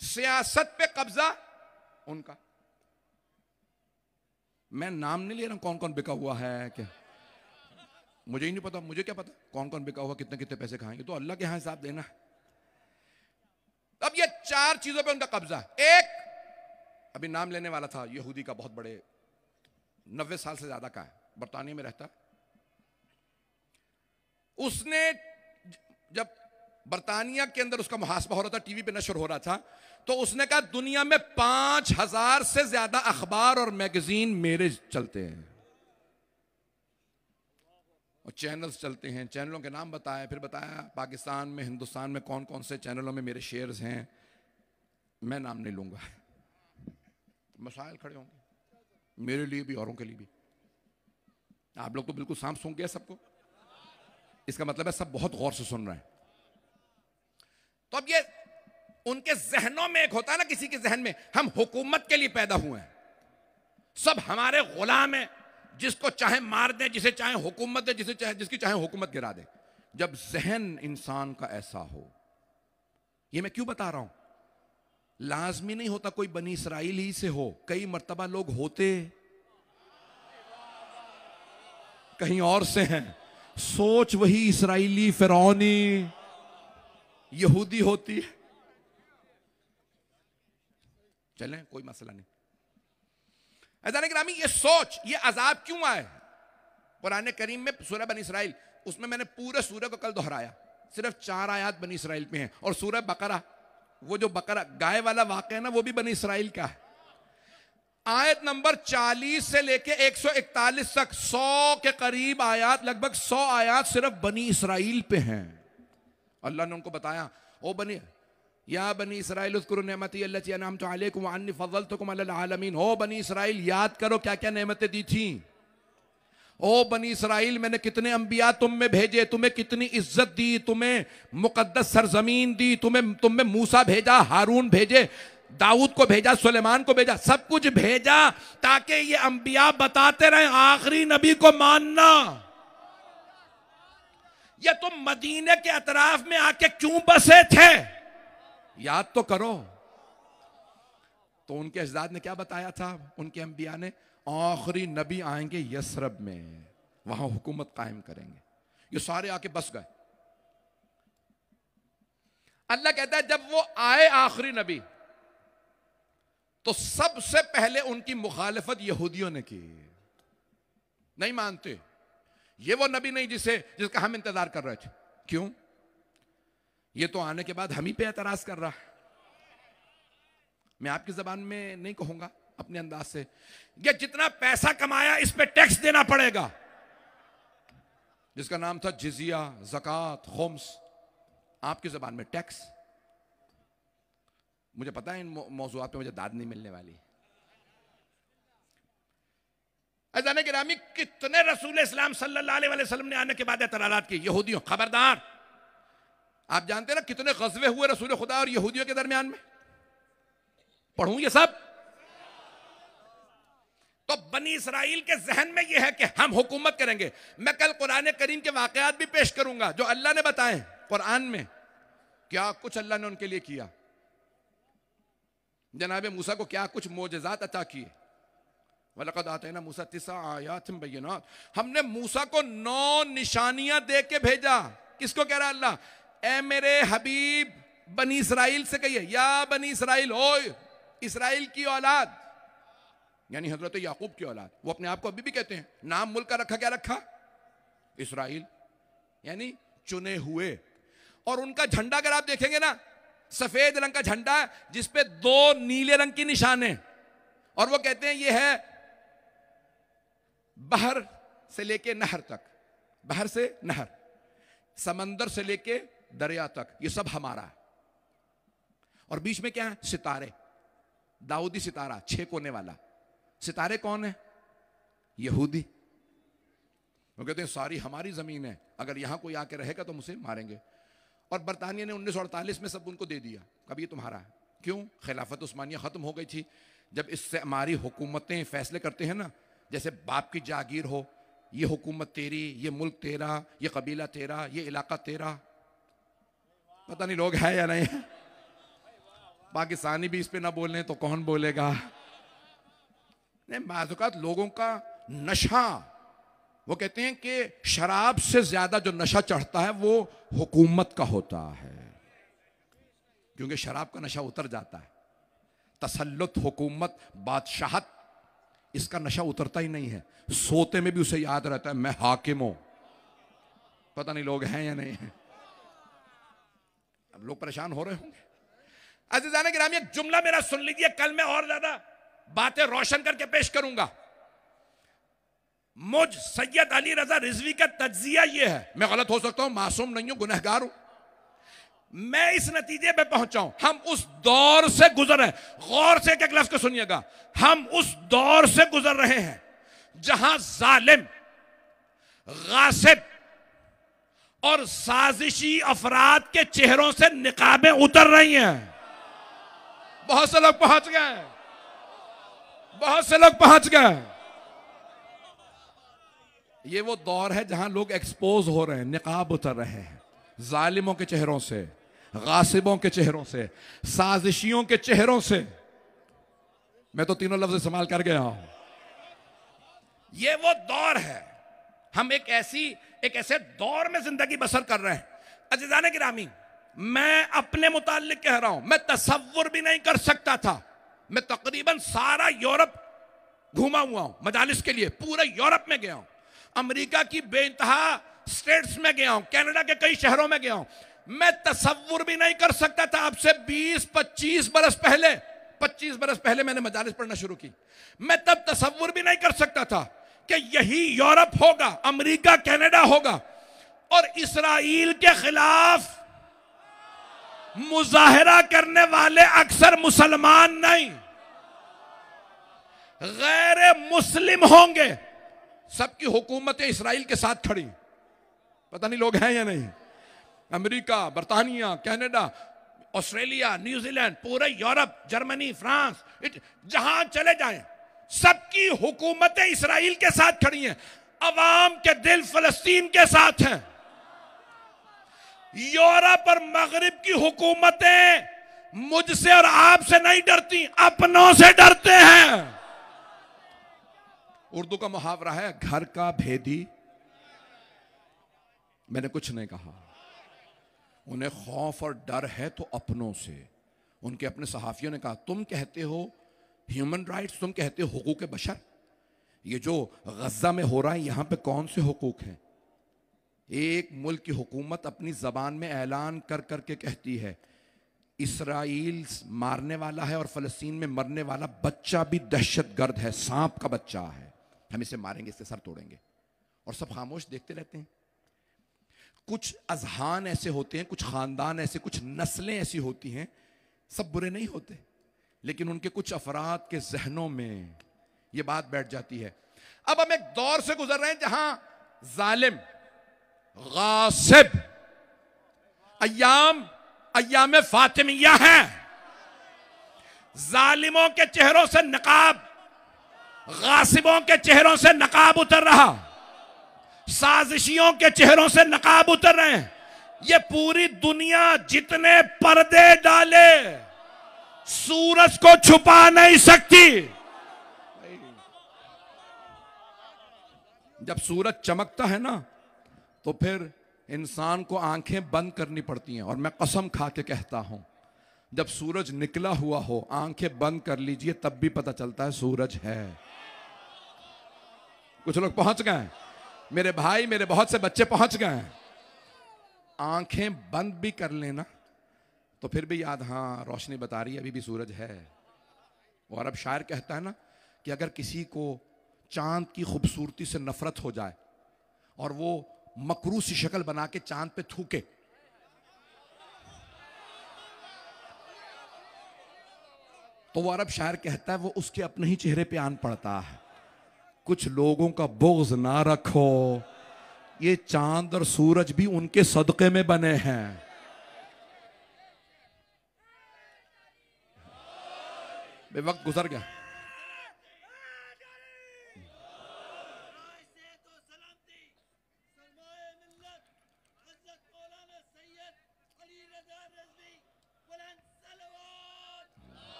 सियासत पे कब्जा उनका। मैं नाम नहीं ले रहा हूं कौन कौन बिका हुआ है क्या, मुझे ही नहीं पता, मुझे क्या पता कौन कौन बिका हुआ, कितने कितने पैसे खाएंगे, तो अल्लाह के यहां हिसाब देना। अब ये चार चीजों पे उनका कब्जा। एक, अभी नाम लेने वाला था, यहूदी का, बहुत बड़े, 90 साल से ज्यादा का है, बरतानिया में रहता। उसने जब बरतानिया के अंदर उसका मुहासबा हो रहा था, टीवी पे नशर हो रहा था, तो उसने कहा दुनिया में 5000 से ज्यादा अखबार और मैगजीन मेरे चलते हैं और चैनल्स चलते हैं। चैनलों के नाम बताया, फिर बताया पाकिस्तान में, हिंदुस्तान में कौन कौन से चैनलों में मेरे शेयर्स हैं, मैं नाम नहीं लूंगा, मसाइल खड़े होंगे मेरे लिए भी, औरों के लिए भी। आप लोग तो बिल्कुल सांप सूंघ गया सबको, इसका मतलब है सब बहुत गौर से सुन रहे हैं। तो अब ये उनके जहनों में एक होता है ना, किसी के जहन में हम हुकूमत के लिए पैदा हुए हैं, सब हमारे गुलाम हैं, जिसको चाहे मार दे, जिसे चाहे हुकूमत दे, जिसकी चाहे हुकूमत गिरा दे। जब जहन इंसान का ऐसा हो, ये मैं क्यों बता रहा हूं, लाजमी नहीं होता कोई बनी इसराइल ही से हो, कई मर्तबा लोग होते कहीं और से हैं, सोच वही इसराइली फिरौनी यहूदी होती है। चलें, कोई मसला नहीं। अज़ान गिरामी, ये सोच, ये अजाब क्यों आए कुरान करीम में, सूरह बनी इसराइल, उसमें मैंने पूरे सूरह को कल दोहराया, सिर्फ 4 आयत बनी इसराइल पे हैं। और सूरह बकरा, वो जो बकरा गाय वाला वाक़या है ना, वो भी बनी इसराइल का है। आयत नंबर 40 से लेके 141 तक 100 के करीब आयत, लगभग 100 आयत सिर्फ बनी इसराइल पे हैं। अल्लाह ने उनको बताया, ओ बनी या बनी इसराइल उज़्कुरू निअमती अल्लती अनअमतु अलैकुम व अन्नी फ़ज़्ज़लतुकुम अलल आलमीन। ओ बनी इसराइल, याद करो क्या क्या नेमतें दी थी। ओ बनी इसराइल, मैंने कितने अंबिया तुम में भेजे, तुम्हें कितनी इज्जत दी, तुम्हें मुकद्दस सरजमीन दी, तुम में मूसा भेजा, हारून भेजे, दाऊद को भेजा, सुलेमान को भेजा, सब कुछ भेजा ताकि ये अंबिया बताते रहे आखिरी नबी को मानना। ये तुम मदीने के अतराफ में आके क्यों बसे थे, याद तो करो। तो उनके अजदाद ने क्या बताया था, उनके अंबिया ने, आखिरी नबी आएंगे यसरब में, वहां हुकूमत कायम करेंगे। ये सारे आके बस गए। अल्लाह कहता है जब वो आए आखिरी नबी, तो सबसे पहले उनकी मुखालिफत यहूदियों ने की। नहीं मानते, ये वो नबी नहीं जिसका हम इंतजार कर रहे थे। क्यों? ये तो आने के बाद हम ही पे एतराज कर रहा है। मैं आपकी जबान में नहीं कहूंगा, अपने अंदाज से, ये जितना पैसा कमाया इस पे टैक्स देना पड़ेगा, जिसका नाम था जिजिया, ज़कात, खुम्स, आपकी जबान में टैक्स। मुझे पता है इन मौज़ूआत पे मुझे दाद नहीं मिलने वाली। अज़ान गिरामी, कितने रसूल इस्लाम सल्लल्लाहु अलैहि वसल्लम ने आने के बाद एतराज़ात की। यहूदियों खबरदार, आप जानते हैं ना कितने ग़ज़वे हुए रसूल खुदा और यहूदियों के दरमियान में, पढ़ूं ये सब। तो बनी इसराइल के जहन में यह है कि हम हुकूमत करेंगे। मैं कल कुरान करीम के वाकयात भी पेश करूंगा जो अल्लाह ने बताए कुरान में, क्या कुछ अल्लाह ने उनके लिए किया, जनाब मूसा को क्या कुछ मोजज़ात अता किए। वलक़द आतैना मूसा 9 आयातिन बय्यिनात, हमने मूसा को 9 निशानियां दे के भेजा। किसको कह रहा अल्लाह? ए मेरे हबीब बनी इसराइल से कहिए, या बनी इसराइल, ओ इसराइल की औलाद, यानी हजरत याकूब की औलाद। वो अपने आप को अभी भी कहते हैं, नाम मुल्क का रखा, क्या रखा? इसराइल, यानी चुने हुए। और उनका झंडा अगर आप देखेंगे ना, सफेद रंग का झंडा है जिसपे 2 नीले रंग की निशाने, और वो कहते हैं ये है बहर से लेके नहर तक, बहर से नहर, समंदर से लेके दरिया तक, ये सब हमारा है। और बीच में क्या है? सितारे, दाऊदी सितारा, 6 कोने वाला। सितारे कौन है? यहूदी। वो कहते हैं सारी हमारी जमीन है, अगर यहां कोई आके रहेगा तो मुझे मारेंगे। और बरतानिया ने 1948 में सब उनको दे दिया, कभी ये तुम्हारा है। क्यों? खिलाफत उस्मानिया खत्म हो गई थी। जब इससे हमारी हुकूमतें फैसले करते हैं ना, जैसे बाप की जागीर हो ये हुकूमत तेरी, ये मुल्क तेरा, ये कबीला तेरा, ये इलाका तेरा। पता नहीं लोग है या नहीं। पाकिस्तानी भी इस पे ना बोले तो कौन बोलेगा। नहीं, बाज़ लोगों का नशा, वो कहते हैं कि शराब से ज्यादा जो नशा चढ़ता है वो हुकूमत का होता है, क्योंकि शराब का नशा उतर जाता है। तसल्लुत, हुकूमत, बादशाहत, इसका नशा उतरता ही नहीं है। सोते में भी उसे याद रहता है मैं हाकिम हूं। पता नहीं लोग हैं या नहीं हैं। अब लोग परेशान हो रहे होंगे। अज़ीज़ान गिरामी, एक जुमला मेरा सुन लीजिए, कल मैं और ज्यादा बातें रोशन करके पेश करूंगा। मुझ सैयद अली रजा रिजवी का तज्जिया यह है, मैं गलत हो सकता हूं, मासूम नहीं हूं, गुनहगार हूं, मैं इस नतीजे पे पहुंचा हूं, हम उस दौर से गुजर रहे हैं। गौर से एक एक लफ्ज को सुनिएगा। हम उस दौर से गुजर रहे हैं जहां जालिम, गासिब और साजिशी अफराद के चेहरों से निकाबें उतर रही हैं। बहुत से लोग पहुंच गए, बहुत से लोग पहुंच गए। ये वो दौर है जहां लोग एक्सपोज हो रहे हैं, निकाब उतर रहे हैं, जालिमों के चेहरों से, गासिबों के चेहरों से, साजिशियों के चेहरों से। मैं तो तीनों लफ्ज इस्तेमाल कर गया हूं। ये वो दौर है, हम एक ऐसे दौर में जिंदगी बसर कर रहे हैं। अज़ीज़ान गिरामी, मैं अपने मुताल्लिक कह रहा हूं, मैं तसव्वुर भी नहीं कर सकता था। मैं तकरीबन सारा यूरोप घूमा हुआ हूं मजालिस के लिए, पूरे यूरोप में गया हूं, अमेरिका की बेइंतहा स्टेट्स में गया हूं, कनाडा के कई शहरों में गया हूं। मैं तसव्वुर भी नहीं कर सकता था, अब से 20-25 बरस पहले, 25 बरस पहले मैंने मजालिस पढ़ना शुरू की। मैं तब तसव्वुर भी नहीं कर सकता था कि यही यूरोप होगा, अमेरिका, कनाडा होगा और इसराइल के खिलाफ मुजाहिरा करने वाले अक्सर मुसलमान नहीं, गैर मुस्लिम होंगे। सबकी हुकूमतें इसराइल के साथ खड़ी। पता नहीं लोग हैं या नहीं। अमेरिका, बरतानिया, कनाडा, ऑस्ट्रेलिया, न्यूजीलैंड, पूरे यूरोप, जर्मनी, फ्रांस, जहां चले जाएं सबकी हुकूमतें इसराइल के साथ खड़ी हैं। अवाम के दिल फलस्तीन के साथ हैं। यूरोप और मगरिब की हुकूमतें मुझसे और आपसे नहीं डरती, अपनों से डरते हैं। उर्दू का मुहावरा है, घर का भेदी। मैंने कुछ नहीं कहा। उन्हें खौफ और डर है तो अपनों से। उनके अपने सहाफियों ने कहा, तुम कहते हो ह्यूमन राइट्स, तुम कहते हो हुकूक बशर, ये जो गजा में हो रहा है यहां पे कौन से हुकूक हैं? एक मुल्क की हुकूमत अपनी जबान में ऐलान कर करके कहती है इसराइल मारने वाला है और फलस्तीन में मरने वाला बच्चा भी दहशतगर्द है, सांप का बच्चा है, हम इसे मारेंगे, इसके सर तोड़ेंगे, और सब खामोश देखते रहते हैं। कुछ अजहान ऐसे होते हैं, कुछ खानदान ऐसे, कुछ नस्लें ऐसी होती हैं, सब बुरे नहीं होते, लेकिन उनके कुछ अफराद के जहनों में ये बात बैठ जाती है। अब हम एक दौर से गुजर रहे हैं जहां जालिम, गासिब, अय्याम फातिमिया है। जालिमों के चेहरों से नकाब, गासिबों के चेहरों से नकाब उतर रहा, साजिशियों के चेहरों से नकाब उतर रहे हैं। ये पूरी दुनिया जितने पर्दे डाले सूरज को छुपा नहीं सकती। जब सूरज चमकता है ना तो फिर इंसान को आंखें बंद करनी पड़ती हैं, और मैं कसम खा के कहता हूं जब सूरज निकला हुआ हो आंखें बंद कर लीजिए, तब भी पता चलता है सूरज है। कुछ लोग पहुंच गए, मेरे भाई, मेरे बहुत से बच्चे पहुंच गए। आंखें बंद भी कर लेना तो फिर भी याद, हाँ रोशनी बता रही है अभी भी सूरज है। और अब शायर कहता है ना कि अगर किसी को चांद की खूबसूरती से नफरत हो जाए और वो मकरू सी शक्ल बना के चांद पे थूके, तो वो अरब शायर कहता है वो उसके अपने ही चेहरे पे आन पड़ता है। कुछ लोगों का बुग़्ज़ ना रखो, ये चांद और सूरज भी उनके सदक़े में बने हैं। वक्त गुजर गया।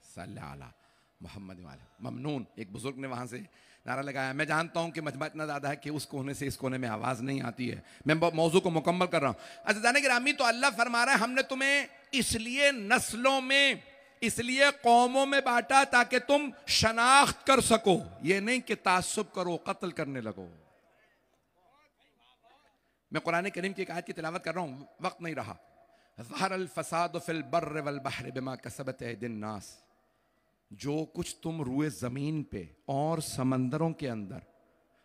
सल्लल्लाहु अला मोहम्मद वाले ममनून। एक बुजुर्ग ने वहां से नारा लगाया, मैं जानता हूं कि मजमा इतना ज्यादा है कि उस कोने से इस कोने में आवाज नहीं आती है, मैं मौजू को मुकम्मल कर रहा हूं। अज़ीज़ान गिरामी, तो अल्लाह फरमा रहा है हमने तुम्हें इसलिए नस्लों में, इसलिए कौमों में बांटा ताकि तुम शनाख्त कर सको, ये नहीं कि तासुब करो, कत्ल करने लगो। मैं कुरान करीम की एक आयत की तिलावत कर रहा हूं, वक्त नहीं रहा। ज़हरल फसाद फिल बर्र वल बहर बिमा कसबत ऐदिन नास, जो कुछ तुम रुए जमीन पे और समंदरों के अंदर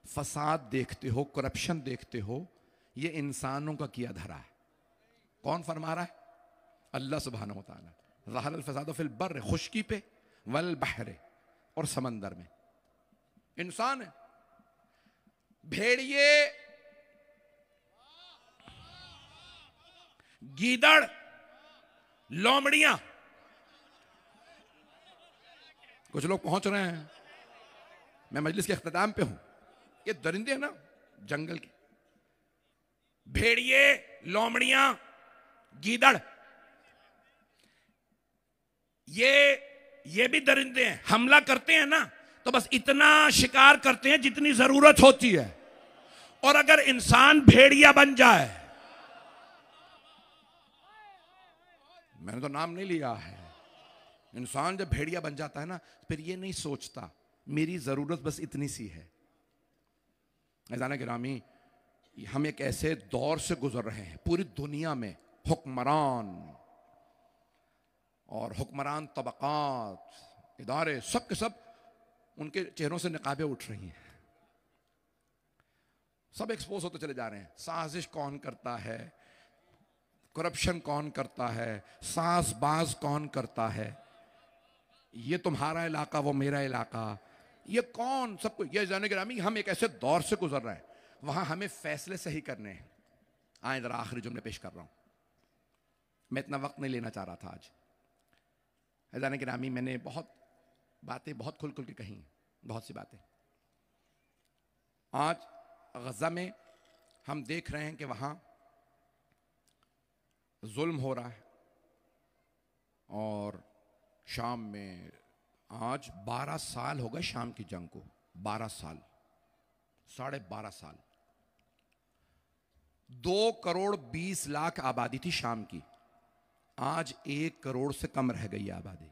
फसाद देखते हो, करप्शन देखते हो, ये इंसानों का किया धरा है। कौन फरमा रहा है? अल्लाह सुब्हानहू व तआला। ज़हरल फसाद फिल बर्र, खुश्की पे, वल बहर, और समंदर में इंसान है। भेड़िए, गीदड़, लोमड़ियां, कुछ लोग पहुंच रहे हैं, मैं मजलिस के इख्तिताम पे हूं, ये दरिंदे हैं ना जंगल के, भेड़िए, लोमड़ियां, गीदड़, ये भी दरिंदे हैं। हमला करते हैं ना तो बस इतना शिकार करते हैं जितनी जरूरत होती है, और अगर इंसान भेड़िया बन जाए, मैंने तो नाम नहीं लिया है, इंसान जब भेड़िया बन जाता है ना, फिर ये नहीं सोचता मेरी जरूरत बस इतनी सी है। अज़ीज़ान गिरामी, हम एक ऐसे दौर से गुजर रहे हैं, पूरी दुनिया में हुक्मरान और हुक्मरान तबकात, इदारे, सब के सब उनके चेहरों से निकाबें उठ रही हैं, सब एक्सपोज होते चले जा रहे हैं। साजिश कौन करता है, करप्शन कौन करता है, साज़बाज कौन करता है, ये तुम्हारा इलाका वो मेरा इलाका, ये कौन, सबको। ये जाने गिरामी, हम एक ऐसे दौर से गुजर रहे हैं, वहां हमें फैसले सही करने हैं। आए जरा आखिरी जुमले पेश कर रहा हूं, मैं इतना वक्त नहीं लेना चाह रहा था आज। जाने गिरामी, मैंने बहुत बातें बहुत खुल खुल के कही, बहुत सी बातें। आज गज़ा में हम देख रहे हैं कि वहां जुल्म हो रहा है, और शाम में आज 12 साल हो गए शाम की जंग को, 12 साल, 12.5 साल। 2 करोड़ 20 लाख आबादी थी शाम की, आज 1 करोड़ से कम रह गई आबादी।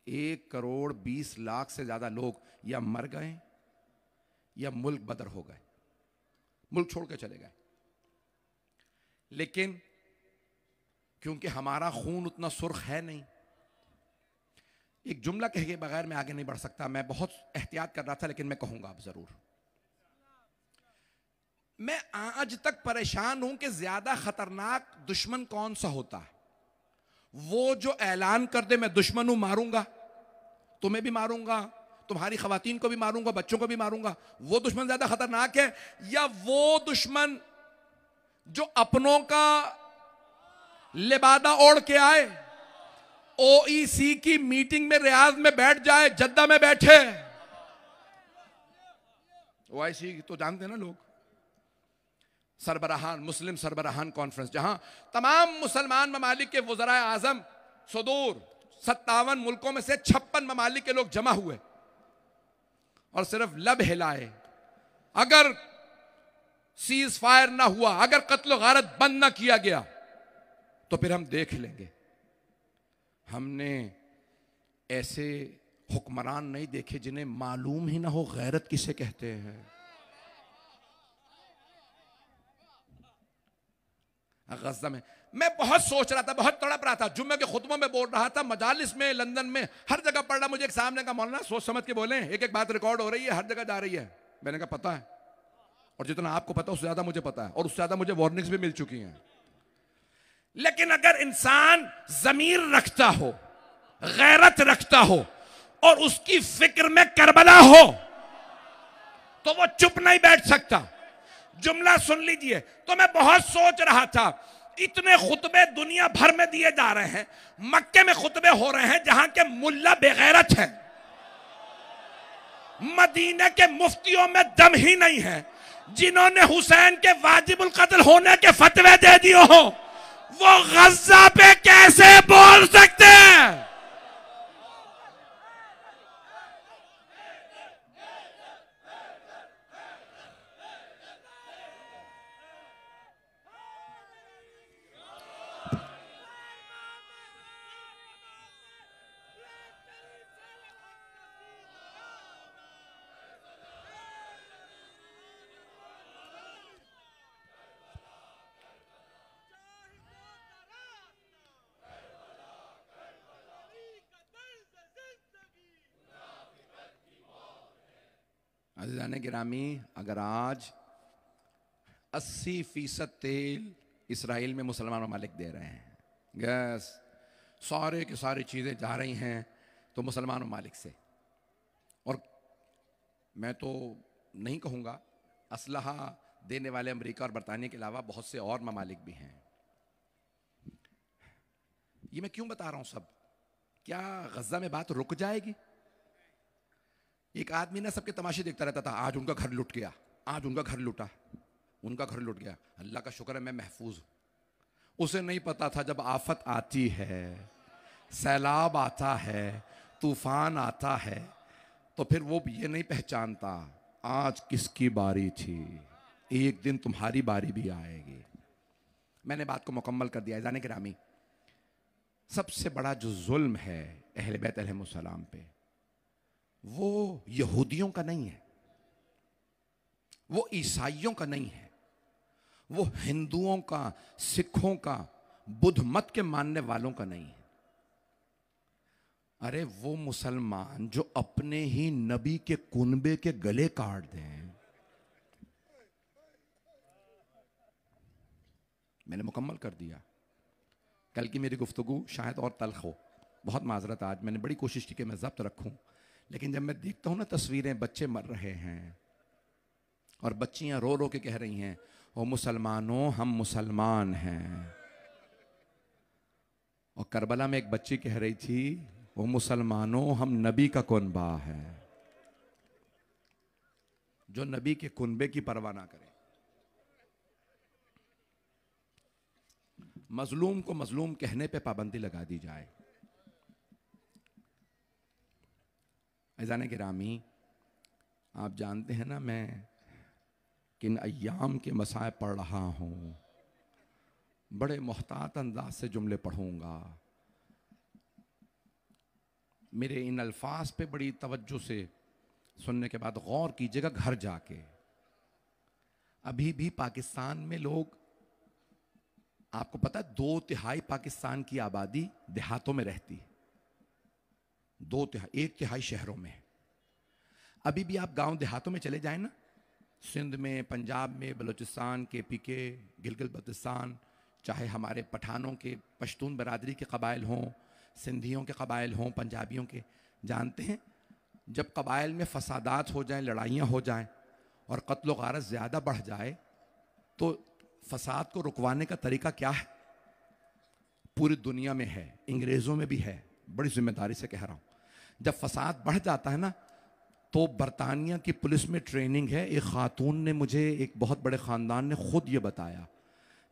1 करोड़ 20 लाख से ज्यादा लोग या मर गए या मुल्क बदर हो गए, मुल्क छोड़ के चले गए। लेकिन क्योंकि हमारा खून उतना सुर्ख है नहीं, एक जुमला कह के बगैर मैं आगे नहीं बढ़ सकता, मैं बहुत एहतियात कर रहा था लेकिन मैं कहूंगा अब जरूर। मैं आज तक परेशान हूं कि ज्यादा खतरनाक दुश्मन कौन सा होता है, वो जो ऐलान कर दे मैं दुश्मन हूं, मारूंगा, तुम्हें भी मारूंगा, तुम्हारी खवातीन को भी मारूंगा, बच्चों को भी मारूंगा, वो दुश्मन ज्यादा खतरनाक है, या वो दुश्मन जो अपनों का लिबादा ओढ़ के आए, ओईसी की मीटिंग में रियाद में बैठ जाए, जद्दा में बैठे, ओआईसी तो जानते हैं ना लोग, सरबराहान, मुस्लिम सरबराहान कॉन्फ्रेंस, जहां तमाम मुसलमान ममालिक के वज़राए आज़म सुदूर 57 मुल्कों में से 56 ममालिक के लोग जमा हुए और सिर्फ लब हिलाए, अगर सीज फायर ना हुआ, अगर कत्ल गारत बंद ना किया गया तो फिर हम देख लेंगे। हमने ऐसे हुक्मरान नहीं देखे जिन्हें मालूम ही ना हो गैरत किसे कहते हैं। गज़ा में मैं बहुत सोच रहा था, बहुत तड़प रहा था, जुम्मे के खुतबों में बोल रहा था, मजालिस में, लंदन में, हर जगह पढ़ रहा, मुझे एक सामने का मौलाना सोच समझ के बोले, एक एक बात रिकॉर्ड हो रही है, हर जगह जा रही है। मैंने कहा पता है, और जितना आपको पता उससे ज्यादा मुझे पता है, और उससे ज्यादा मुझे वार्निंग्स भी मिल चुकी हैं। लेकिन अगर इंसान जमीर रखता हो, गैरत रखता हो, और उसकी फिक्र में करबला हो, तो वो चुप नहीं बैठ सकता। जुमला सुन लीजिए, तो मैं बहुत सोच रहा था, इतने खुतबे दुनिया भर में दिए जा रहे हैं, मक्के में खुतबे हो रहे हैं जहां के मुल्ला बेगैरत हैं, मदीने के मुफ्तियों में दम ही नहीं है, जिन्होंने हुसैन के वाजिबुल कत्ल होने के फतवे दे दिए हो, वो गज्जा पे कैसे बोल सकते हैं? अज़ीज़ान गिरामी, अगर आज 80% तेल इसराइल में मुसलमान ममालिक दे रहे हैं, गैस सारे की सारी चीज़ें जा रही हैं तो मुसलमान ममालिक से, और मैं तो नहीं कहूँगा, असलहा देने वाले अमेरिका और बरतानिया के अलावा बहुत से और ममालिक भी हैं। ये मैं क्यों बता रहा हूँ सब? क्या गज़ा में बात रुक जाएगी? एक आदमी ना सबके तमाशे देखता रहता था, आज उनका घर लुट गया, आज उनका घर लुटा, उनका घर लुट गया, अल्लाह का शुक्र है मैं महफूज हूं। उसे नहीं पता था जब आफत आती है, सैलाब आता है, तूफान आता है, तो फिर वो ये नहीं पहचानता आज किसकी बारी थी, एक दिन तुम्हारी बारी भी आएगी। मैंने बात को मुकम्मल कर दिया। जाने गिरामी, सबसे बड़ा जो जुल्म है अहले बैत अलैहिमुस्सलाम पे, वो यहूदियों का नहीं है, वो ईसाइयों का नहीं है, वो हिंदुओं का, सिखों का, बुद्ध मत के मानने वालों का नहीं है। अरे वो मुसलमान जो अपने ही नबी के कुनबे के गले काट दें। मैंने मुकम्मल कर दिया। कल की मेरी गुफ्तगू शायद और तल्ख हो, बहुत माजरत, आज मैंने बड़ी कोशिश की कि मैं ज़ब्त रखूं, लेकिन जब मैं देखता हूं ना तस्वीरें, बच्चे मर रहे हैं और बच्चियां रो रो के कह रही हैं, ओ मुसलमानों हम मुसलमान हैं। और करबला में एक बच्ची कह रही थी, ओ मुसलमानों हम नबी का कुनबा है। जो नबी के कुनबे की परवाह ना करे, मजलूम को मजलूम कहने पे पाबंदी लगा दी जाए। अज़ान गिरामी, आप जानते हैं ना मैं किन अय्याम के मसाए पढ़ रहा हूँ, बड़े मोहतात अंदाज से जुमले पढ़ूंगा। मेरे इन अल्फाज पे बड़ी तवज्जो से सुनने के बाद गौर कीजिएगा घर जाके। अभी भी पाकिस्तान में लोग, आपको पता है 2/3 पाकिस्तान की आबादी देहातों में रहती है, 2/3, 1/3 शहरों में। अभी भी आप गांव देहातों में चले जाएं ना, सिंध में, पंजाब में, बलूचिस्तान के पीके, गिलगित बल्तिस्तान, चाहे हमारे पठानों के पश्तून बरादरी के कबाइल हों, सिंधियों के कबाइल हों, पंजाबियों के, जानते हैं जब कबाइल में फसादात हो जाएं, लड़ाइयाँ हो जाएं और कत्ल व गारत ज़्यादा बढ़ जाए, तो फसाद को रुकवाने का तरीका क्या है? पूरी दुनिया में है, अंग्रेज़ों में भी है, बड़ी जिम्मेदारी से कह रहा हूँ। जब फसाद बढ़ जाता है ना, तो बरतानिया की पुलिस में ट्रेनिंग है। एक खातून ने मुझे, एक बहुत बड़े ख़ानदान ने खुद ये बताया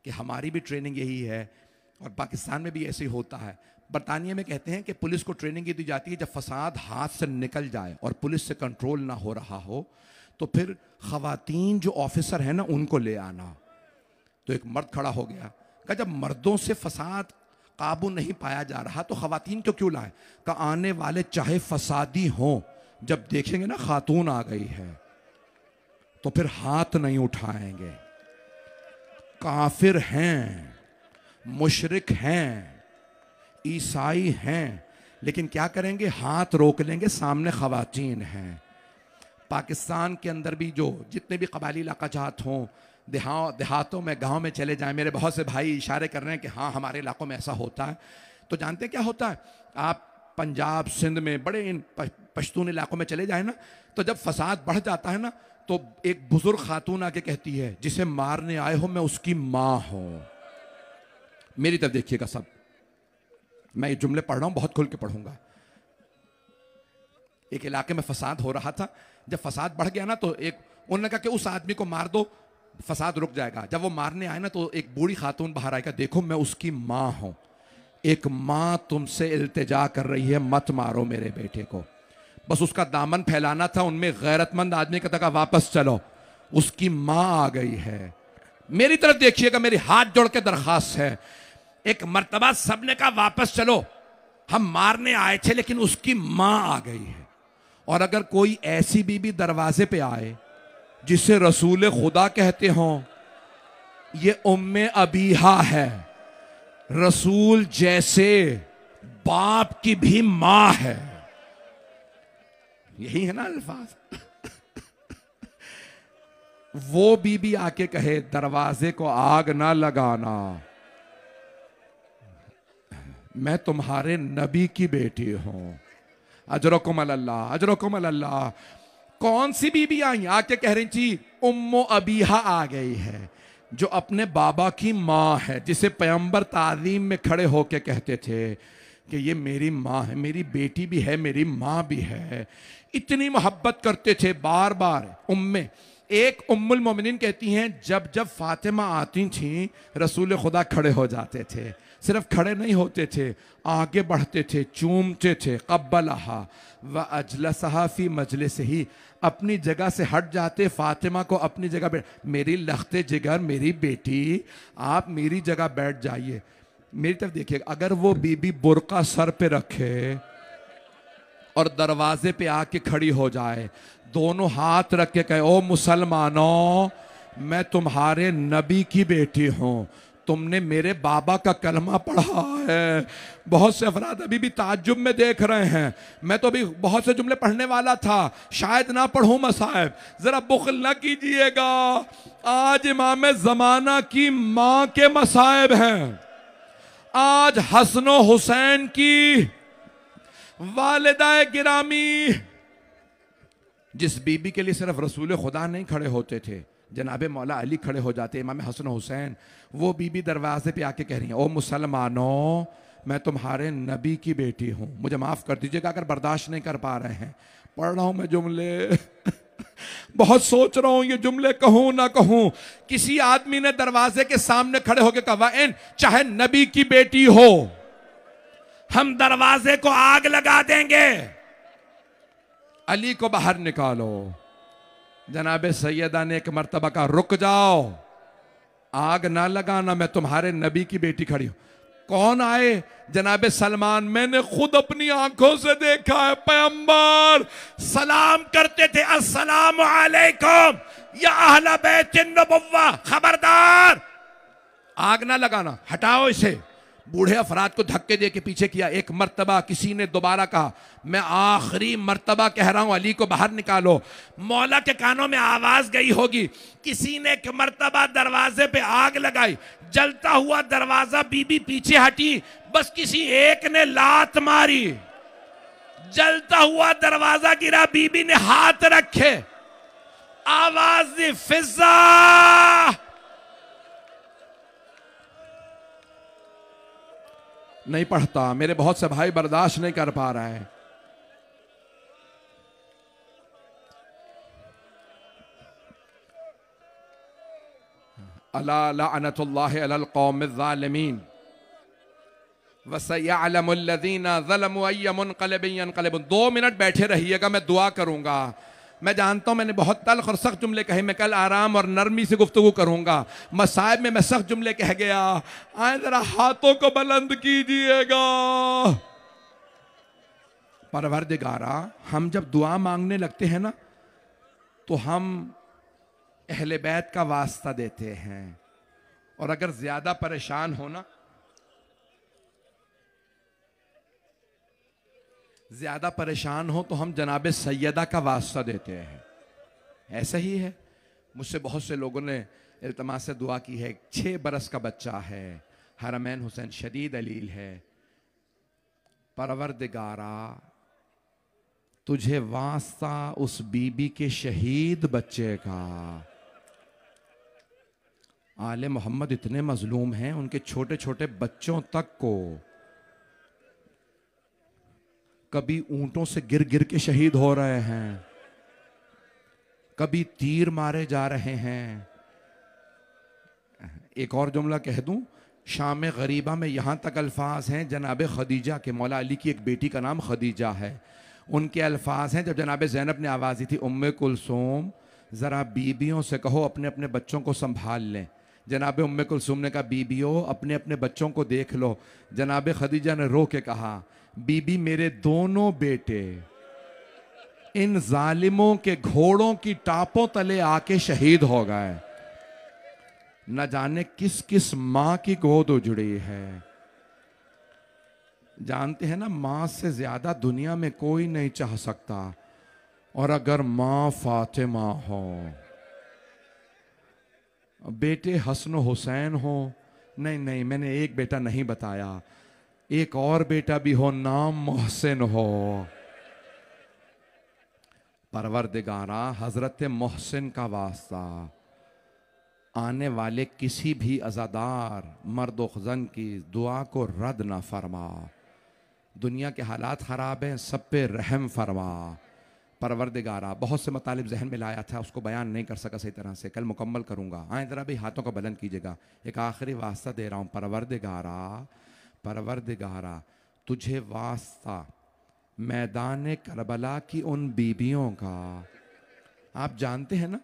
कि हमारी भी ट्रेनिंग यही है और पाकिस्तान में भी ऐसे ही होता है। बरतानिया में कहते हैं कि पुलिस को ट्रेनिंग ये दी जाती है, जब फसाद हाथ से निकल जाए और पुलिस से कंट्रोल ना हो रहा हो, तो फिर ख़वातीन जो ऑफिसर हैं ना, उनको ले आना। तो एक मर्द खड़ा हो गया, कहा जब मर्दों से फसाद काबू नहीं पाया जा रहा तो ख़वातीन को क्यों लाए? कहा आने वाले चाहे फसादी हों, जब देखेंगे ना खातून आ गई है तो फिर हाथ नहीं उठाएंगे। काफिर हैं, मुशरिक हैं, ईसाई हैं, लेकिन क्या करेंगे? हाथ रोक लेंगे, सामने ख़वातीन हैं। पाकिस्तान के अंदर भी जो जितने भी कबायली इलाका जात हों, देहातों में, गांव में चले जाएं, मेरे बहुत से भाई इशारे कर रहे हैं कि हाँ हमारे इलाकों में ऐसा होता है। तो जानते हैं क्या होता है? आप पंजाब, सिंध में बड़े इन पश्तून इलाकों में चले जाएं ना, तो जब फसाद बढ़ जाता है ना, तो एक बुजुर्ग खातून आके कहती है, जिसे मारने आए हो मैं उसकी माँ हूं। मेरी तरफ देखिएगा सब, मैं ये जुमले पढ़ रहा हूं, बहुत खुल के पढ़ूंगा। एक इलाके में फसाद हो रहा था, जब फसाद बढ़ गया ना, तो एक उन्होंने कहा कि उस आदमी को मार दो, फसाद रुक जाएगा। जब वो मारने आए ना तो एक बूढ़ी खातून बाहर आएगा, देखो मैं उसकी माँ हूं, एक माँ तुमसे इल्तिजा कर रही है मत मारो मेरे बेटे को। बस उसका दामन फैलाना था, उनमें गैरतमंद आदमी का तका वापस चलो, उसकी माँ आ गई है। मेरी तरफ देखिएगा, मेरी हाथ जोड़ के दरखास्त है, एक मर्तबा सबने कहा वापस चलो, हम मारने आए थे लेकिन उसकी माँ आ गई है। और अगर कोई ऐसी बीबी दरवाजे पे आए जिसे रसूल खुदा कहते हो, ये उम्मे अबीहा है, रसूल जैसे बाप की भी मां है। यही है ना अल्फाज। वो बीबी आके कहे दरवाजे को आग ना लगाना, मैं तुम्हारे नबी की बेटी हूं, अजरकुम अल्लाह, अजरकुम अल्लाह। कौन सी बीबी आई आके कह रही थी उम्मो अबीहा आ गई है, जो अपने बाबा की माँ है, जिसे पैगंबर ताज़ीम में खड़े होके कहते थे कि ये मेरी माँ है, मेरी बेटी भी है, मेरी माँ भी है। इतनी मोहब्बत करते थे बार बार उम्मे। एक उम्मुल मोमिनीन कहती हैं जब जब फातिमा आती थीं रसूल खुदा खड़े हो जाते थे, सिर्फ खड़े नहीं होते थे, आगे बढ़ते थे, चूमते थे, कब्बलहा व अजलसहा फी मजलिस ही, अपनी जगह से हट जाते, फातिमा को अपनी जगह बैठ, मेरी लख्ते जिगर, मेरी बेटी आप मेरी जगह बैठ जाइए। मेरी तरफ देखिए, अगर वो बीबी बुर्का सर पे रखे और दरवाजे पे आके खड़ी हो जाए, दोनों हाथ रख के कहे ओ मुसलमानों, मैं तुम्हारे नबी की बेटी हूं, तुमने मेरे बाबा का कलमा पढ़ा है। बहुत से अफराद अभी भी ताज्जुब में देख रहे हैं, मैं तो अभी बहुत से जुमले पढ़ने वाला था, शायद ना पढ़ूं मसाइब, जरा बुखल ना कीजिएगा, आज इमाम जमाना की मां के मसाइब हैं, आज हसनो हुसैन की वालिदाए गिरामी, जिस बीबी के लिए सिर्फ रसूल खुदा नहीं खड़े होते थे, जनाबे मौला अली खड़े हो जाते, इमाम हसन हुसैन, वो बीबी दरवाजे पे आके कह रही हैं ओ मुसलमानों, मैं तुम्हारे नबी की बेटी हूं, मुझे माफ कर दीजिएगा अगर बर्दाश्त नहीं कर पा रहे हैं, पढ़ रहा हूं मैं जुमले। बहुत सोच रहा हूं ये जुमले कहूं ना कहूं। किसी आदमी ने दरवाजे के सामने खड़े होकर कहा इन चाहे नबी की बेटी हो, हम दरवाजे को आग लगा देंगे, अली को बाहर निकालो। जनाबे सैयदा ने एक मर्तबा का रुक जाओ, आग ना लगाना, मैं तुम्हारे नबी की बेटी खड़ी हूं। कौन आए? जनाबे सलमान, मैंने खुद अपनी आंखों से देखा है, पैगंबर सलाम करते थे, अस्सलाम अलैकुम या अहले बैत नबुव्वा, खबरदार आग ना लगाना, हटाओ इसे। बूढ़े अफराद को धक्के दे के पीछे किया। एक मर्तबा किसी ने दोबारा कहा, मैं आखिरी मर्तबा कह रहा हूं, अली को बाहर निकालो। मौला के कानों में आवाज गई होगी, किसी ने एक मर्तबा दरवाजे पे आग लगाई, जलता हुआ दरवाजा, बीबी पीछे हटी, बस किसी एक ने लात मारी, जलता हुआ दरवाजा गिरा, बीबी ने हाथ रखे, आवाज दी फिजा, नहीं पढ़ता, मेरे बहुत से भाई बर्दाश्त नहीं कर पा रहे हैं। अला लअनतुल्लाहि अलल कौमिज़ ज़ालिमीन व सयअलमुल लज़ीना ज़लमू अय्य मुनक़लिबिन यनक़लिबून। 2 मिनट बैठे रहिएगा, मैं दुआ करूंगा। मैं जानता हूं मैंने बहुत तल्ख और सख्त जुमले कहे, मैं कल आराम और नरमी से गुफ्तगू करूंगा। मसाइब में मैं सख्त जुमले कह गया, आए जरा हाथों को बुलंद कीजिएगा। परवरदिगारा, हम जब दुआ मांगने लगते हैं ना तो हम अहले बैत का वास्ता देते हैं, और अगर ज्यादा परेशान हो ना, ज्यादा परेशान हो तो हम जनाबे सैयदा का वास्ता देते हैं। ऐसा ही है, मुझसे बहुत से लोगों ने इल्तमास से दुआ की है। 6 बरस का बच्चा है, हरमैन हुसैन शदीद अलील है। परवरदिगारा, तुझे वास्ता उस बीबी के शहीद बच्चे का। आले मोहम्मद इतने मजलूम हैं, उनके छोटे छोटे बच्चों तक को कभी ऊंटों से गिर गिर के शहीद हो रहे हैं, कभी तीर मारे जा रहे हैं। एक और जुमला कह दूं, शाम गरीबा में यहाँ तक अल्फाज हैं जनाब खदीजा के, मौला अली की एक बेटी का नाम खदीजा है, उनके अल्फाज हैं जब जनाब ज़ैनब ने आवाज़ दी थी, उम्मे कुलसूम ज़रा बीबियों से कहो अपने अपने बच्चों को संभाल लें। जनाब उम्मे कुलसूम ने कहा बीबियों अपने अपने बच्चों को देख लो। जनाब खदीजा ने रो के कहा बीबी मेरे दोनों बेटे इन जालिमों के घोड़ों की टापों तले आके शहीद हो गए। न जाने किस किस माँ की गोद उजड़ी है। जानते हैं ना, माँ से ज्यादा दुनिया में कोई नहीं चाह सकता। और अगर माँ फातिमा हो, बेटे हसन हुसैन हो, नहीं नहीं मैंने एक बेटा नहीं बताया, एक और बेटा भी हो, नाम मोहसिन हो। परवरदिगारा हजरत मोहसिन का वास्ता, आने वाले किसी भी अज़ादार मर्द ख़ज़न की दुआ को रद्द ना फरमा। दुनिया के हालात ख़राब हैं, सब पे रहम फरमा। परवरदिगारा बहुत से मतालिब जहन में लाया था, उसको बयान नहीं कर सका सही तरह से, कल मुकम्मल करूँगा। आए ज़रा भी हाथों को बुलंद कीजिएगा, एक आखिरी वास्ता दे रहा हूँ। परवरदिगारा परवरदिगारा तुझे वास्ता मैदान करबला की उन बीबियों का। आप जानते हैं ना,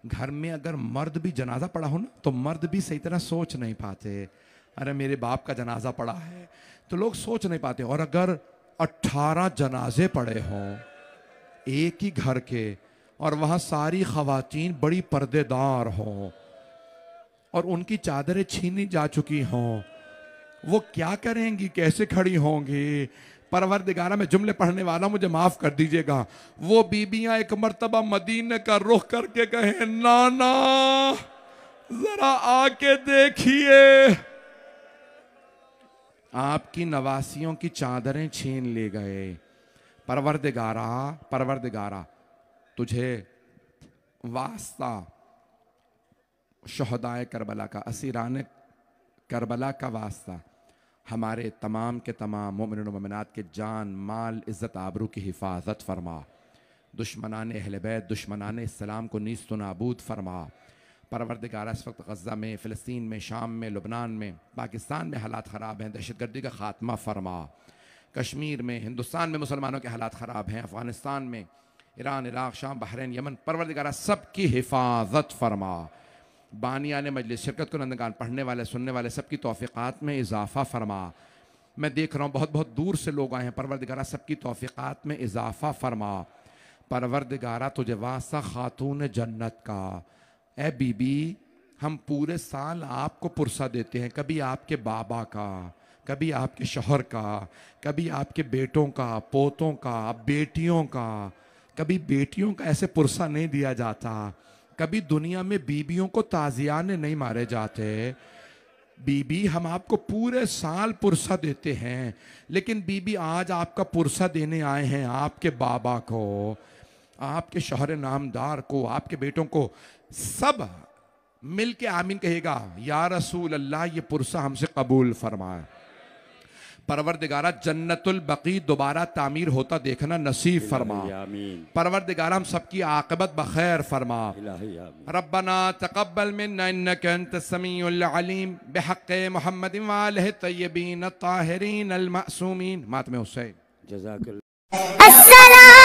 घर में अगर मर्द भी जनाजा पड़ा हो ना, तो मर्द भी सही तरह सोच नहीं पाते। अरे मेरे बाप का जनाजा पड़ा है, तो लोग सोच नहीं पाते। और अगर 18 जनाजे पड़े हों एक ही घर के, और वहाँ सारी खवातीन बड़ी पर्देदार हों और उनकी चादरें छीनी जा चुकी हों, वो क्या करेंगी, कैसे खड़ी होंगी। परवरदिगारा में जुमले पढ़ने वाला मुझे माफ कर दीजिएगा। वो बीबियां एक मर्तबा मदीने का रुख करके कहे नाना जरा आके देखिए, आपकी नवासियों की चादरें छीन ले गए। परवरदिगारा परवरदिगारा तुझे वास्ता शहदाए करबला का, असीरान करबला का वास्ता, हमारे तमाम के तमाम मोमिन मोमिनात के जान माल इज़्ज़त आबरू की हिफाजत फरमा। दुश्मनान अहले बैत दुश्मनान इस्लाम को नीस्त नाबूद फरमा। परवरदिगारा इस वक्त गज़ा में, फ़लस्तीन में, शाम में, लुबनान में, पाकिस्तान में हालात ख़राब हैं, दहशतगर्दी का ख़ात्मा फरमा। कश्मीर में, हिंदुस्तान में मुसलमानों के हालात ख़राब हैं, अफ़गानिस्तान में, ईरान, इराक़, शाम, बहरीन, यमन, परवरदिगारा सब की हिफाजत फरमा। बानियाने मजलिस, शिरकत को नंदगान, पढ़ने वाले सुनने वाले सबकी तौफ़ीक़ात में इजाफ़ा फरमा। मैं देख रहा हूँ बहुत बहुत दूर से लोग आए हैं, परवरदिगारा सबकी तौफ़ीक़ात में इजाफ़ा फरमा। परवरदिगारा तुझे वास्ता खातून जन्नत का, ए बीबी हम पूरे साल आपको पुरसा देते हैं, कभी आपके बाबा का, कभी आपके शौहर का, कभी आपके बेटों का, पोतों का, बेटियों का, कभी बेटियों का ऐसे पुरसा नहीं दिया जाता। कभी दुनिया में बीबियों को ताजियाने नहीं मारे जाते। बीबी हम आपको पूरे साल पुरसा देते हैं, लेकिन बीबी आज आपका पुरसा देने आए हैं आपके बाबा को, आपके शौहर नामदार को, आपके बेटों को। सब मिल के आमीन कहेगा, या रसूल अल्लाह ये पुरसा हमसे कबूल फरमाए। परवरदिगारा जन्नतुल बकी दोबारा तामीर होता देखना नसीब फरमा। परवरदिगारा हम सबकी आक़िबत बखैर फरमा। रब्बना तक़ब्बल मिन्ना इन्नका अंतस समीउल अलीम बिहक़्क़ि मुहम्मद व आलिहि तय्यबीन ताहिरीन अल मासूमीन। मातमे हुसैन। जज़ाकल्लाह।